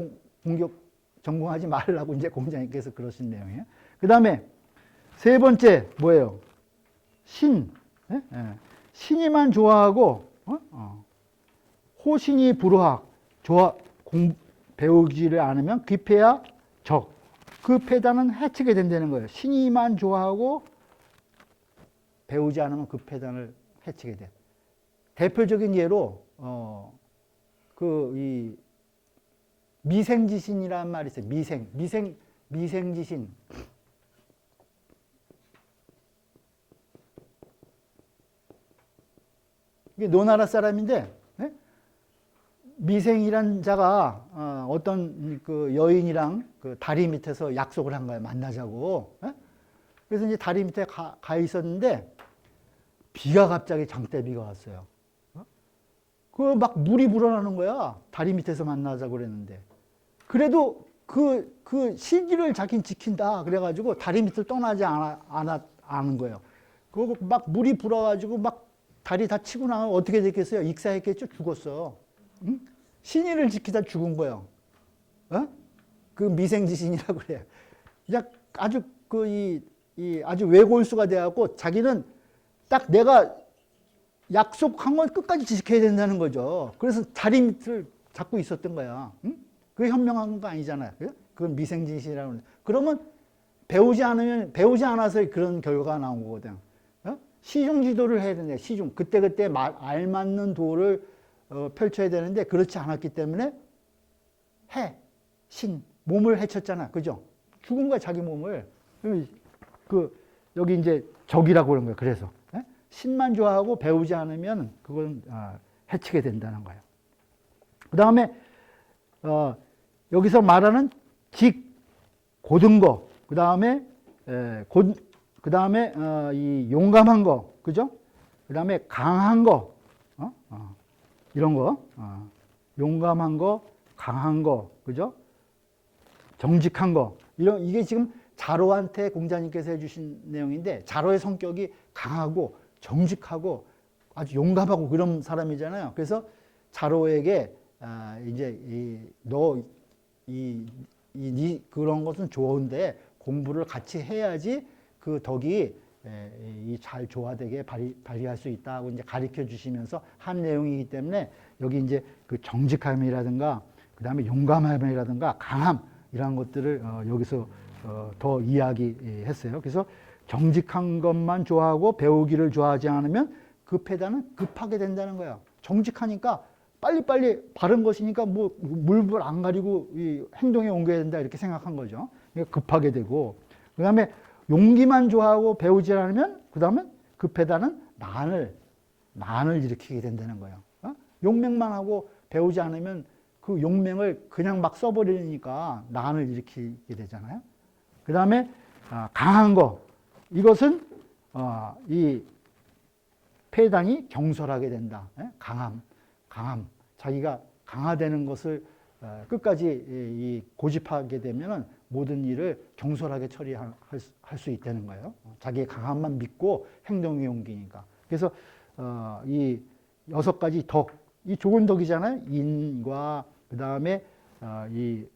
전공하지 말라고 이제 공자님께서 그러신 내용이에요. 그 다음에 세 번째 뭐예요? 신. 신이만 좋아하고 호신이 불호학. 배우지를 않으면 귀패야 적. 그 패단은 해치게 된다는 거예요. 신이만 좋아하고 배우지 않으면 그 패단을 해치게 돼. 대표적인 예로 이 미생지신이라는 말이 있어요. 미생지신. 이게 노나라 사람인데 미생이란 자가 어떤 그 여인이랑 그 다리 밑에서 약속을 한 거예요. 만나자고. 그래서 이제 다리 밑에 가 있었는데 비가 갑자기 장대비가 왔어요. 그 막 물이 불어나는 거야. 다리 밑에서 만나자고 그랬는데. 그래도 그 시기를 자기는 지킨다. 그래가지고 다리 밑을 떠나지 않은 거예요. 그거 막 물이 불어가지고 막 다리 다 치고 나면 어떻게 됐겠어요? 익사했겠죠? 죽었어. 응? 신의를 지키다 죽은 거예요. 그 미생지신이라고 그래요. 그냥 아주 아주 외골수가 돼갖고 자기는 딱 내가 약속한 건 끝까지 지켜야 된다는 거죠. 그래서 다리 밑을 잡고 있었던 거야. 응? 그게 현명한 거 아니잖아요. 그건 미생지신이라고 그러는데. 그러면 배우지 않아서 그런 결과가 나온 거거든. 시중지도를 해야 되는데, 시중. 그때그때 알맞는 도를 펼쳐야 되는데, 그렇지 않았기 때문에 몸을 해쳤잖아. 그죠? 죽은 거야, 자기 몸을. 여기 이제 적이라고 그런 거예요. 그래서. 신만 좋아하고 배우지 않으면 그건 해치게 된다는 거예요. 그 다음에, 여기서 말하는 고든 거, 그 다음에 이 용감한 거, 그죠? 그 다음에 강한 거, 이런 거, 용감한 거, 강한 거, 그죠? 정직한 거, 이게 지금 자로한테 공자님께서 해주신 내용인데, 자로의 성격이 강하고 정직하고 아주 용감하고 그런 사람이잖아요. 그래서 자로에게 이제 그런 것은 좋은데 공부를 같이 해야지 그 덕이 잘 조화되게 발휘할 수 있다고 이제 가르쳐 주시면서 한 내용이기 때문에 여기 이제 그 정직함이라든가 그 다음에 용감함이라든가 강함 이런 것들을 여기서 더 이야기했어요. 그래서 정직한 것만 좋아하고 배우기를 좋아하지 않으면 그 패단은 급하게 된다는 거예요. 정직하니까 빨리빨리 바른 것이니까 뭐 물불 안 가리고 이 행동에 옮겨야 된다 이렇게 생각한 거죠. 그러니까 급하게 되고 그 다음에 용기만 좋아하고 배우지 않으면 그 다음에 그 패단은 난을 일으키게 된다는 거예요. 용맹만 하고 배우지 않으면 그 용맹을 그냥 막 써버리니까 난을 일으키게 되잖아요. 그 다음에 강한 거, 이것은 이 패단이 경솔하게 된다. 강함, 자기가 강화되는 것을 끝까지 고집하게 되면은 모든 일을 경솔하게 처리할 수 있다는 거예요. 자기의 강함만 믿고 행동에 옮기니까. 그래서 이 6가지 덕, 이 좋은 덕이잖아요. 인과 그 다음에 이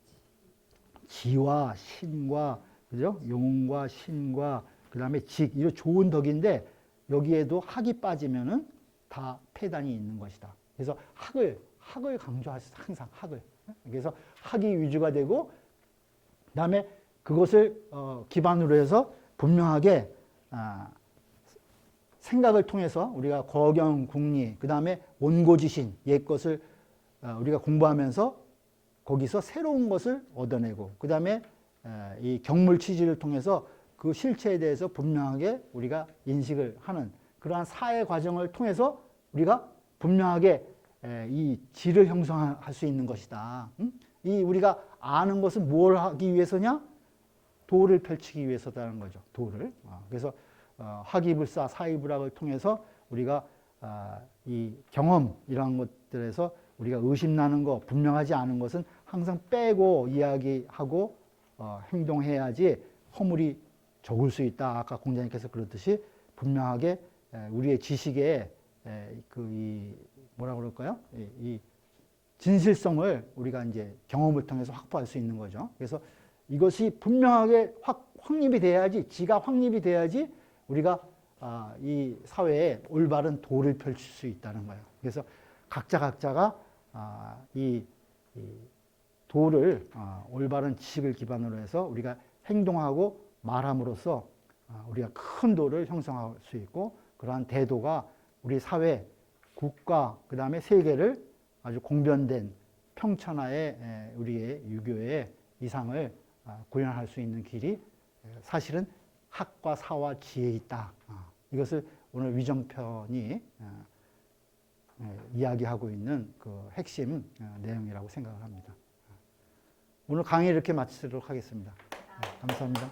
지와 신과 그죠? 용과 신과 그 다음에 직, 이거 좋은 덕인데 여기에도 학이 빠지면은 다 패단이 있는 것이다. 그래서 학을 강조하세요. 항상 학을. 그래서 학이 위주가 되고 그다음에 그것을 기반으로 해서 분명하게 생각을 통해서 우리가 거경, 궁리, 그다음에 원고지신, 옛 것을 우리가 공부하면서 거기서 새로운 것을 얻어내고 그다음에 이 경물치지를 통해서 그 실체에 대해서 분명하게 우리가 인식을 하는 그러한 사회 과정을 통해서 우리가 분명하게 이 질을 형성할 수 있는 것이다. 이 우리가 아는 것은 뭘 하기 위해서냐? 도를 펼치기 위해서다는 거죠. 도를. 그래서 학이불사, 사이불학을 통해서 우리가 이 경험 이러한 것들에서 우리가 의심나는 것, 분명하지 않은 것은 항상 빼고 이야기하고 행동해야지 허물이 적을 수 있다. 아까 공자님께서 그렇듯이 분명하게 우리의 지식에 뭐라 그럴까요? 이 진실성을 우리가 이제 경험을 통해서 확보할 수 있는 거죠. 그래서 이것이 분명하게 확립이 돼야지, 지가 확립이 돼야지 우리가 이 사회에 올바른 도를 펼칠 수 있다는 거예요. 그래서 각자가 이 도를 올바른 지식을 기반으로 해서 우리가 행동하고 말함으로써 우리가 큰 도를 형성할 수 있고 그러한 대도가 우리 사회, 국가, 그 다음에 세계를 아주 공변된 평천하의 우리의 유교의 이상을 구현할 수 있는 길이 사실은 학과 사와 지혜에 있다. 이것을 오늘 위정편이 이야기하고 있는 그 핵심 내용이라고 생각을 합니다. 오늘 강의 이렇게 마치도록 하겠습니다. 감사합니다.